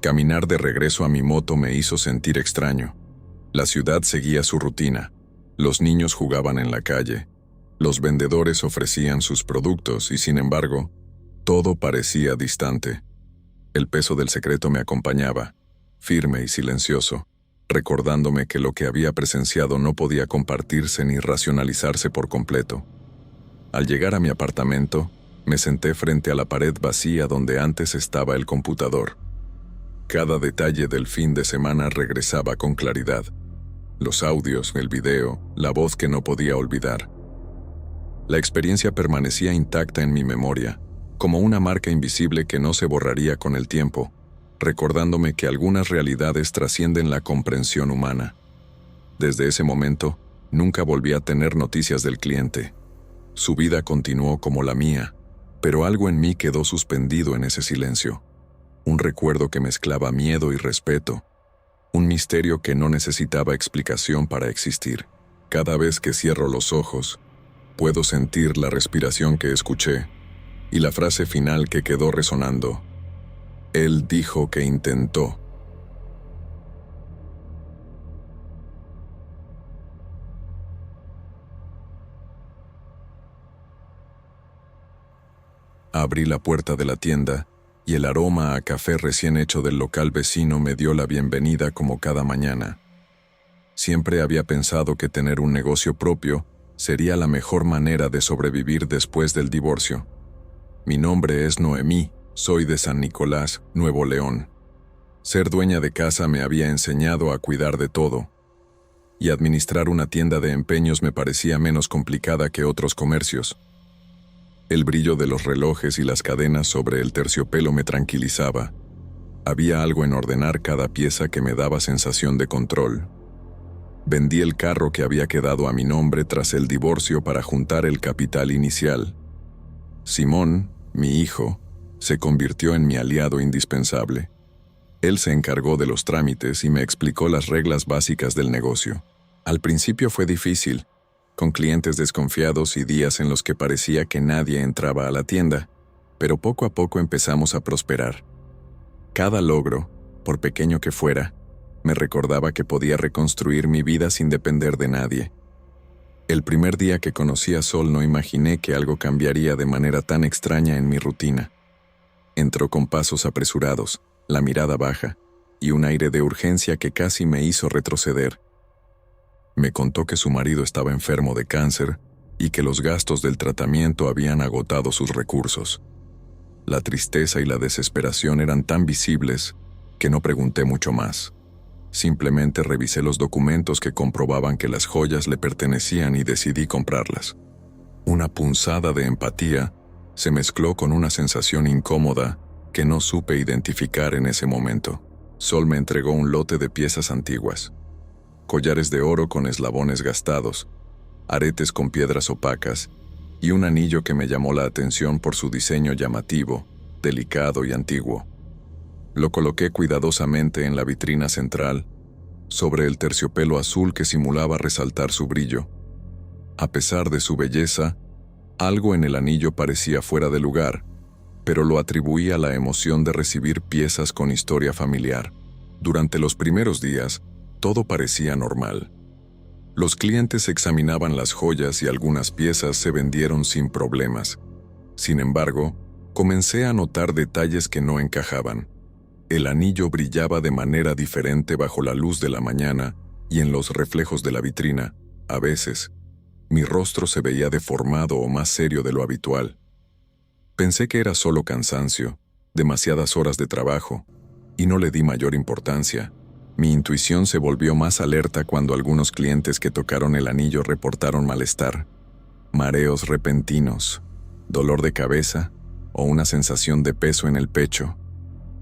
[SPEAKER 1] Caminar de regreso a mi moto me hizo sentir extraño. La ciudad seguía su rutina. Los niños jugaban en la calle. Los vendedores ofrecían sus productos y, sin embargo, todo parecía distante. El peso del secreto me acompañaba, firme y silencioso, recordándome que lo que había presenciado no podía compartirse ni racionalizarse por completo. Al llegar a mi apartamento, me senté frente a la pared vacía donde antes estaba el computador. Cada detalle del fin de semana regresaba con claridad. Los audios, el video, la voz que no podía olvidar. La experiencia permanecía intacta en mi memoria, como una marca invisible que no se borraría con el tiempo, recordándome que algunas realidades trascienden la comprensión humana. Desde ese momento, nunca volví a tener noticias del cliente. Su vida continuó como la mía, pero algo en mí quedó suspendido en ese silencio. Un recuerdo que mezclaba miedo y respeto. Un misterio que no necesitaba explicación para existir. Cada vez que cierro los ojos, puedo sentir la respiración que escuché y la frase final que quedó resonando. Él dijo que intentó. Abrí la puerta de la tienda y el aroma a café recién hecho del local vecino me dio la bienvenida como cada mañana. Siempre había pensado que tener un negocio propio sería la mejor manera de sobrevivir después del divorcio. Mi nombre es Noemí, soy de San Nicolás, Nuevo León. Ser dueña de casa me había enseñado a cuidar de todo. y administrar una tienda de empeños me parecía menos complicada que otros comercios. El brillo de los relojes y las cadenas sobre el terciopelo me tranquilizaba. Había algo en ordenar cada pieza que me daba sensación de control. Vendí el carro que había quedado a mi nombre tras el divorcio para juntar el capital inicial. Simón, mi hijo, se convirtió en mi aliado indispensable. Él se encargó de los trámites y me explicó las reglas básicas del negocio. Al principio fue difícil, con clientes desconfiados y días en los que parecía que nadie entraba a la tienda, pero poco a poco empezamos a prosperar. Cada logro, por pequeño que fuera, me recordaba que podía reconstruir mi vida sin depender de nadie. El primer día que conocí a Sol no imaginé que algo cambiaría de manera tan extraña en mi rutina. Entró con pasos apresurados, la mirada baja, y un aire de urgencia que casi me hizo retroceder. Me contó que su marido estaba enfermo de cáncer y que los gastos del tratamiento habían agotado sus recursos. La tristeza y la desesperación eran tan visibles que no pregunté mucho más. Simplemente revisé los documentos que comprobaban que las joyas le pertenecían y decidí comprarlas. Una punzada de empatía se mezcló con una sensación incómoda que no supe identificar en ese momento. Sol me entregó un lote de piezas antiguas. Collares de oro con eslabones gastados, aretes con piedras opacas y un anillo que me llamó la atención por su diseño llamativo, delicado y antiguo. Lo coloqué cuidadosamente en la vitrina central, sobre el terciopelo azul que simulaba resaltar su brillo. A pesar de su belleza, algo en el anillo parecía fuera de lugar, pero lo atribuí a la emoción de recibir piezas con historia familiar. Durante los primeros días, todo parecía normal. Los clientes examinaban las joyas y algunas piezas se vendieron sin problemas. Sin embargo, comencé a notar detalles que no encajaban. El anillo brillaba de manera diferente bajo la luz de la mañana y en los reflejos de la vitrina. A veces, mi rostro se veía deformado o más serio de lo habitual. Pensé que era solo cansancio, demasiadas horas de trabajo, y no le di mayor importancia. Mi intuición se volvió más alerta cuando algunos clientes que tocaron el anillo reportaron malestar, mareos repentinos, dolor de cabeza o una sensación de peso en el pecho.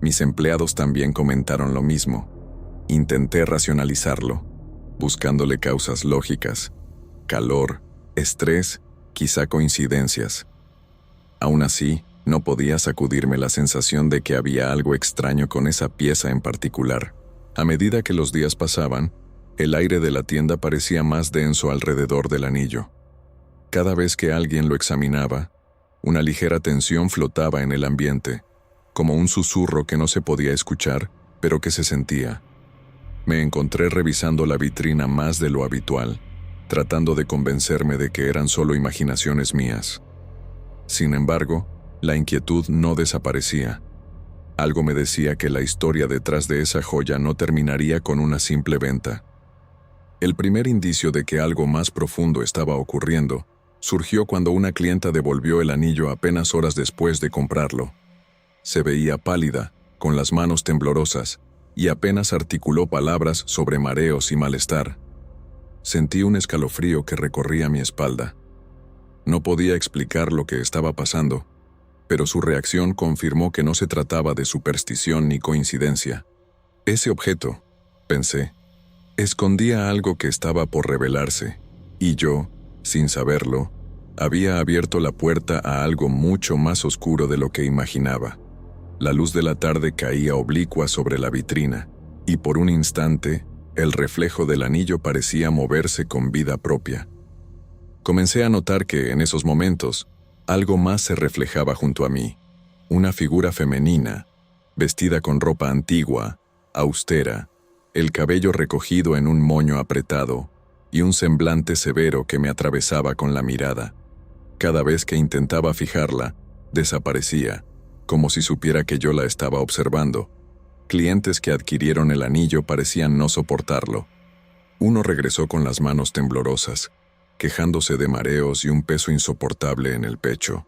[SPEAKER 1] Mis empleados también comentaron lo mismo. Intenté racionalizarlo, buscándole causas lógicas: calor, estrés, quizá coincidencias. Aún así, no podía sacudirme la sensación de que había algo extraño con esa pieza en particular. A medida que los días pasaban, el aire de la tienda parecía más denso alrededor del anillo. Cada vez que alguien lo examinaba, una ligera tensión flotaba en el ambiente, como un susurro que no se podía escuchar, pero que se sentía. Me encontré revisando la vitrina más de lo habitual, tratando de convencerme de que eran solo imaginaciones mías. Sin embargo, la inquietud no desaparecía. Algo me decía que la historia detrás de esa joya no terminaría con una simple venta. El primer indicio de que algo más profundo estaba ocurriendo surgió cuando una clienta devolvió el anillo apenas horas después de comprarlo. Se veía pálida, con las manos temblorosas, y apenas articuló palabras sobre mareos y malestar. Sentí un escalofrío que recorría mi espalda. No podía explicar lo que estaba pasando, pero su reacción confirmó que no se trataba de superstición ni coincidencia. Ese objeto, pensé, escondía algo que estaba por revelarse, y yo, sin saberlo, había abierto la puerta a algo mucho más oscuro de lo que imaginaba. La luz de la tarde caía oblicua sobre la vitrina, y por un instante, el reflejo del anillo parecía moverse con vida propia. Comencé a notar que, en esos momentos, algo más se reflejaba junto a mí. Una figura femenina, vestida con ropa antigua, austera, el cabello recogido en un moño apretado, y un semblante severo que me atravesaba con la mirada. Cada vez que intentaba fijarla, desaparecía, como si supiera que yo la estaba observando. Clientes que adquirieron el anillo parecían no soportarlo. Uno regresó con las manos temblorosas, quejándose de mareos y un peso insoportable en el pecho.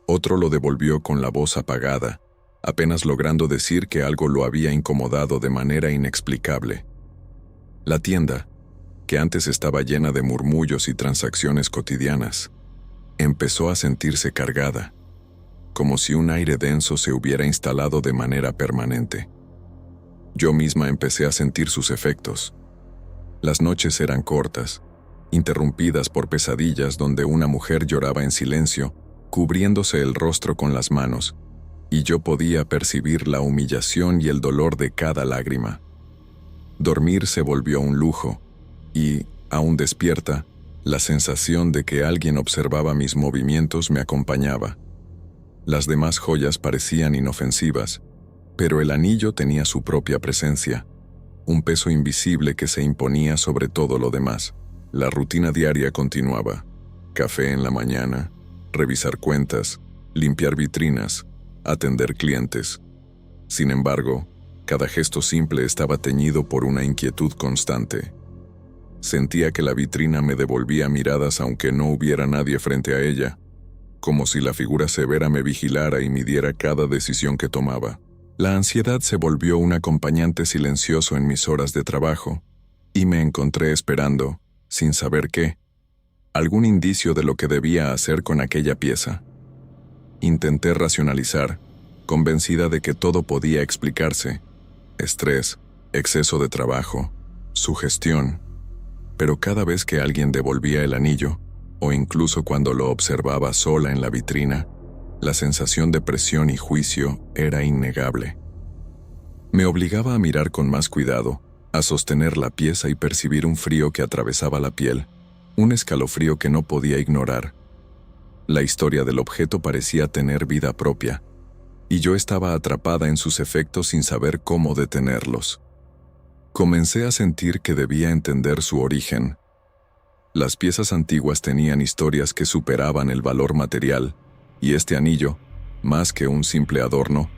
[SPEAKER 1] Otro lo devolvió con la voz apagada, apenas logrando decir que algo lo había incomodado de manera inexplicable. La tienda, que antes estaba llena de murmullos y transacciones cotidianas, empezó a sentirse cargada, como si un aire denso se hubiera instalado de manera permanente. Yo misma empecé a sentir sus efectos. Las noches eran cortas, interrumpidas por pesadillas donde una mujer lloraba en silencio, cubriéndose el rostro con las manos, y yo podía percibir la humillación y el dolor de cada lágrima. Dormir se volvió un lujo, y, aún despierta, la sensación de que alguien observaba mis movimientos me acompañaba. Las demás joyas parecían inofensivas, pero el anillo tenía su propia presencia, un peso invisible que se imponía sobre todo lo demás. La rutina diaria continuaba: café en la mañana, revisar cuentas, limpiar vitrinas, atender clientes. Sin embargo, cada gesto simple estaba teñido por una inquietud constante. Sentía que la vitrina me devolvía miradas aunque no hubiera nadie frente a ella, como si la figura severa me vigilara y midiera cada decisión que tomaba. La ansiedad se volvió un acompañante silencioso en mis horas de trabajo, y me encontré esperando, sin saber qué, algún indicio de lo que debía hacer con aquella pieza. Intenté racionalizar, convencida de que todo podía explicarse: estrés, exceso de trabajo, sugestión. Pero cada vez que alguien devolvía el anillo, o incluso cuando lo observaba sola en la vitrina, la sensación de presión y juicio era innegable. Me obligaba a mirar con más cuidado, a sostener la pieza y percibir un frío que atravesaba la piel, un escalofrío que no podía ignorar. La historia del objeto parecía tener vida propia, y yo estaba atrapada en sus efectos sin saber cómo detenerlos. Comencé a sentir que debía entender su origen. Las piezas antiguas tenían historias que superaban el valor material, y este anillo, más que un simple adorno,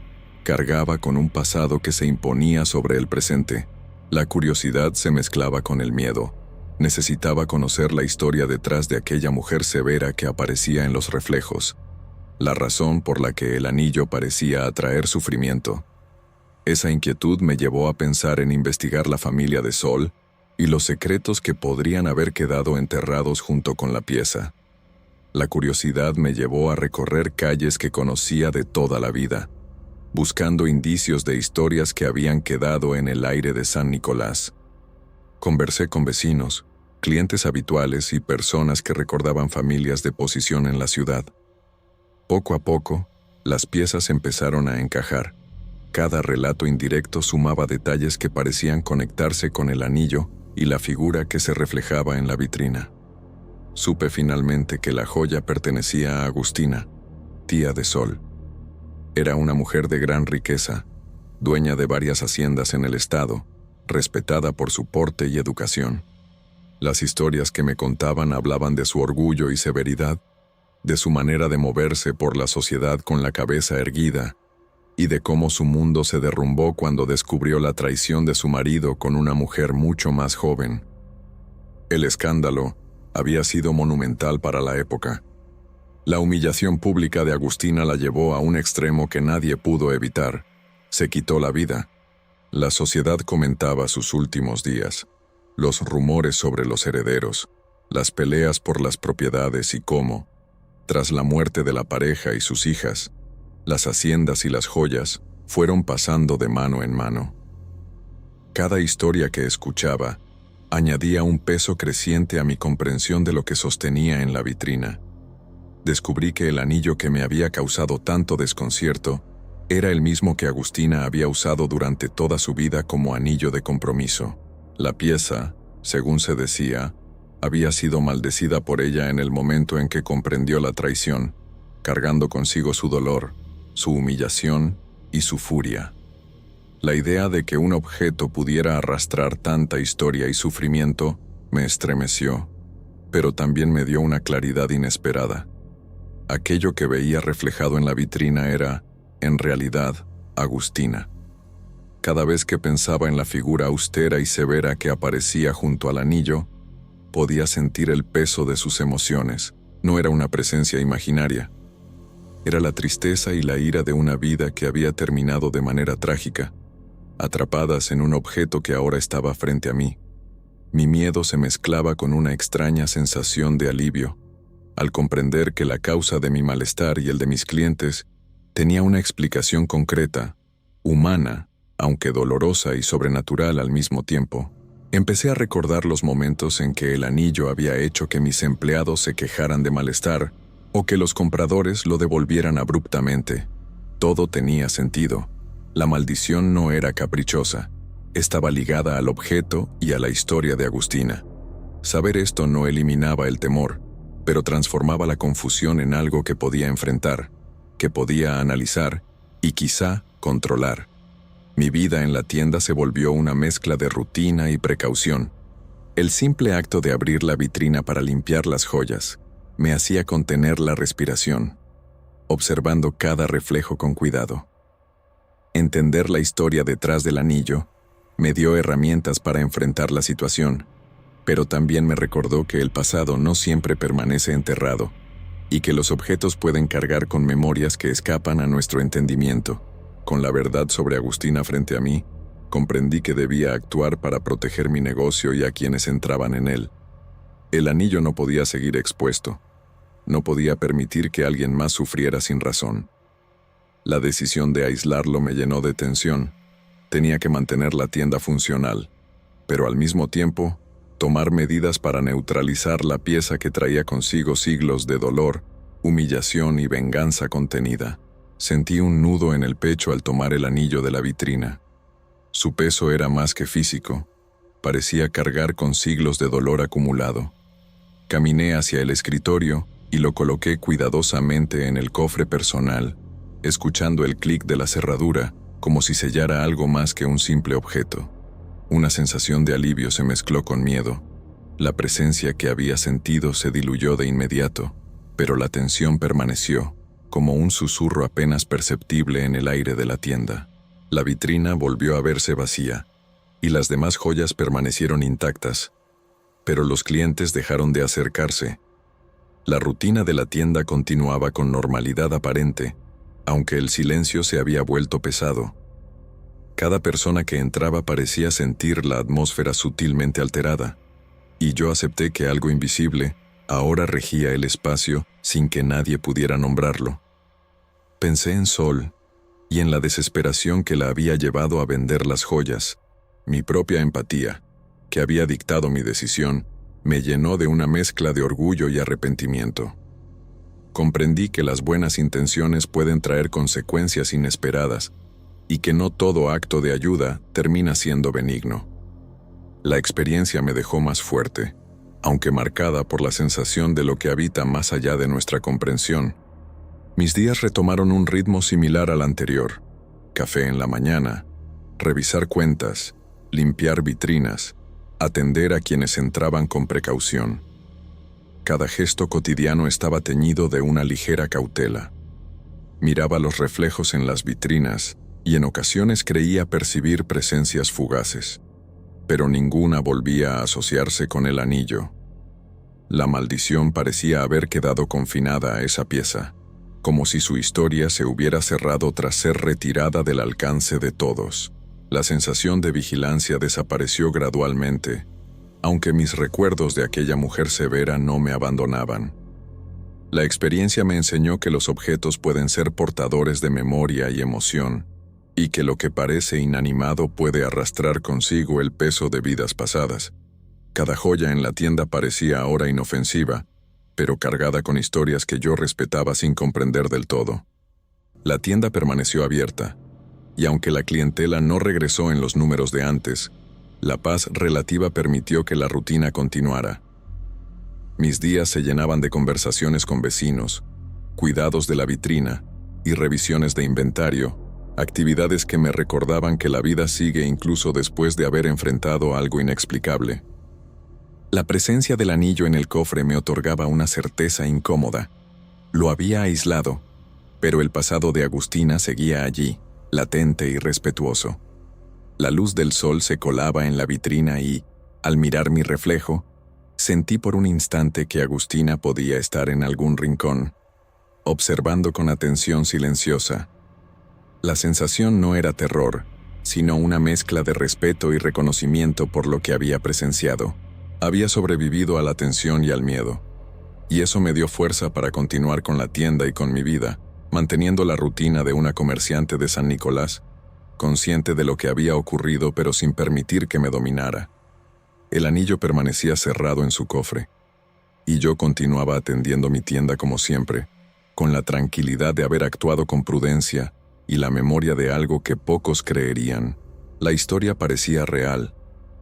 [SPEAKER 1] cargaba con un pasado que se imponía sobre el presente. La curiosidad se mezclaba con el miedo. Necesitaba conocer la historia detrás de aquella mujer severa que aparecía en los reflejos, la razón por la que el anillo parecía atraer sufrimiento. Esa inquietud me llevó a pensar en investigar la familia de Sol y los secretos que podrían haber quedado enterrados junto con la pieza. La curiosidad me llevó a recorrer calles que conocía de toda la vida, buscando indicios de historias que habían quedado en el aire de San Nicolás. Conversé con vecinos, clientes habituales y personas que recordaban familias de posición en la ciudad. Poco a poco, las piezas empezaron a encajar. Cada relato indirecto sumaba detalles que parecían conectarse con el anillo y la figura que se reflejaba en la vitrina. Supe finalmente que la joya pertenecía a Agustina, tía de Sol. Era una mujer de gran riqueza, dueña de varias haciendas en el estado, respetada por su porte y educación. Las historias que me contaban hablaban de su orgullo y severidad, de su manera de moverse por la sociedad con la cabeza erguida, y de cómo su mundo se derrumbó cuando descubrió la traición de su marido con una mujer mucho más joven. El escándalo había sido monumental para la época. La humillación pública de Agustina la llevó a un extremo que nadie pudo evitar. Se quitó la vida. La sociedad comentaba sus últimos días, los rumores sobre los herederos, las peleas por las propiedades y cómo, tras la muerte de la pareja y sus hijas, las haciendas y las joyas fueron pasando de mano en mano. Cada historia que escuchaba añadía un peso creciente a mi comprensión de lo que sostenía en la vitrina. Descubrí que el anillo que me había causado tanto desconcierto era el mismo que Agustina había usado durante toda su vida como anillo de compromiso. La pieza, según se decía, había sido maldecida por ella en el momento en que comprendió la traición, cargando consigo su dolor, su humillación y su furia. La idea de que un objeto pudiera arrastrar tanta historia y sufrimiento me estremeció, pero también me dio una claridad inesperada. Aquello que veía reflejado en la vitrina era, en realidad, Agustina. Cada vez que pensaba en la figura austera y severa que aparecía junto al anillo, podía sentir el peso de sus emociones. No era una presencia imaginaria. Era la tristeza y la ira de una vida que había terminado de manera trágica, atrapadas en un objeto que ahora estaba frente a mí. Mi miedo se mezclaba con una extraña sensación de alivio, al comprender que la causa de mi malestar y el de mis clientes tenía una explicación concreta, humana, aunque dolorosa y sobrenatural al mismo tiempo. Empecé a recordar los momentos en que el anillo había hecho que mis empleados se quejaran de malestar o que los compradores lo devolvieran abruptamente. Todo tenía sentido. La maldición no era caprichosa. Estaba ligada al objeto y a la historia de Agustina. Saber esto no eliminaba el temor, pero transformaba la confusión en algo que podía enfrentar, que podía analizar y quizá controlar. Mi vida en la tienda se volvió una mezcla de rutina y precaución. El simple acto de abrir la vitrina para limpiar las joyas me hacía contener la respiración, observando cada reflejo con cuidado. Entender la historia detrás del anillo me dio herramientas para enfrentar la situación, pero también me recordó que el pasado no siempre permanece enterrado y que los objetos pueden cargar con memorias que escapan a nuestro entendimiento. Con la verdad sobre Agustina frente a mí, comprendí que debía actuar para proteger mi negocio y a quienes entraban en él. El anillo no podía seguir expuesto. No podía permitir que alguien más sufriera sin razón. La decisión de aislarlo me llenó de tensión. Tenía que mantener la tienda funcional, pero al mismo tiempo, tomar medidas para neutralizar la pieza que traía consigo siglos de dolor, humillación y venganza contenida. Sentí un nudo en el pecho al tomar el anillo de la vitrina. Su peso era más que físico. Parecía cargar con siglos de dolor acumulado. Caminé hacia el escritorio y lo coloqué cuidadosamente en el cofre personal, escuchando el clic de la cerradura como si sellara algo más que un simple objeto. Una sensación de alivio se mezcló con miedo. La presencia que había sentido se diluyó de inmediato, pero la tensión permaneció, como un susurro apenas perceptible en el aire de la tienda. La vitrina volvió a verse vacía, y las demás joyas permanecieron intactas, pero los clientes dejaron de acercarse. La rutina de la tienda continuaba con normalidad aparente, aunque el silencio se había vuelto pesado. Cada persona que entraba parecía sentir la atmósfera sutilmente alterada, y yo acepté que algo invisible ahora regía el espacio sin que nadie pudiera nombrarlo. Pensé en Sol y en la desesperación que la había llevado a vender las joyas. Mi propia empatía, que había dictado mi decisión, me llenó de una mezcla de orgullo y arrepentimiento. Comprendí que las buenas intenciones pueden traer consecuencias inesperadas y que no todo acto de ayuda termina siendo benigno. La experiencia me dejó más fuerte, aunque marcada por la sensación de lo que habita más allá de nuestra comprensión. Mis días retomaron un ritmo similar al anterior: café en la mañana, revisar cuentas, limpiar vitrinas, atender a quienes entraban con precaución. Cada gesto cotidiano estaba teñido de una ligera cautela. Miraba los reflejos en las vitrinas y en ocasiones creía percibir presencias fugaces, pero ninguna volvía a asociarse con el anillo. La maldición parecía haber quedado confinada a esa pieza, como si su historia se hubiera cerrado tras ser retirada del alcance de todos. La sensación de vigilancia desapareció gradualmente, aunque mis recuerdos de aquella mujer severa no me abandonaban. La experiencia me enseñó que los objetos pueden ser portadores de memoria y emoción, y que lo que parece inanimado puede arrastrar consigo el peso de vidas pasadas. Cada joya en la tienda parecía ahora inofensiva, pero cargada con historias que yo respetaba sin comprender del todo. La tienda permaneció abierta, y aunque la clientela no regresó en los números de antes, la paz relativa permitió que la rutina continuara. Mis días se llenaban de conversaciones con vecinos, cuidados de la vitrina y revisiones de inventario, actividades que me recordaban que la vida sigue incluso después de haber enfrentado algo inexplicable. La presencia del anillo en el cofre me otorgaba una certeza incómoda. Lo había aislado, pero el pasado de Agustina seguía allí, latente y respetuoso. La luz del sol se colaba en la vitrina y, al mirar mi reflejo, sentí por un instante que Agustina podía estar en algún rincón, observando con atención silenciosa. La sensación no era terror, sino una mezcla de respeto y reconocimiento por lo que había presenciado. Había sobrevivido a la tensión y al miedo, y eso me dio fuerza para continuar con la tienda y con mi vida, manteniendo la rutina de una comerciante de San Nicolás, consciente de lo que había ocurrido pero sin permitir que me dominara. El anillo permanecía cerrado en su cofre, y yo continuaba atendiendo mi tienda como siempre, con la tranquilidad de haber actuado con prudencia y la memoria de algo que pocos creerían. La historia parecía real,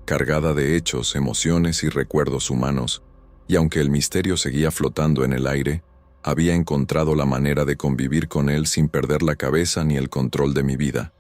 [SPEAKER 1] cargada de hechos, emociones y recuerdos humanos, y aunque el misterio seguía flotando en el aire, había encontrado la manera de convivir con él sin perder la cabeza ni el control de mi vida.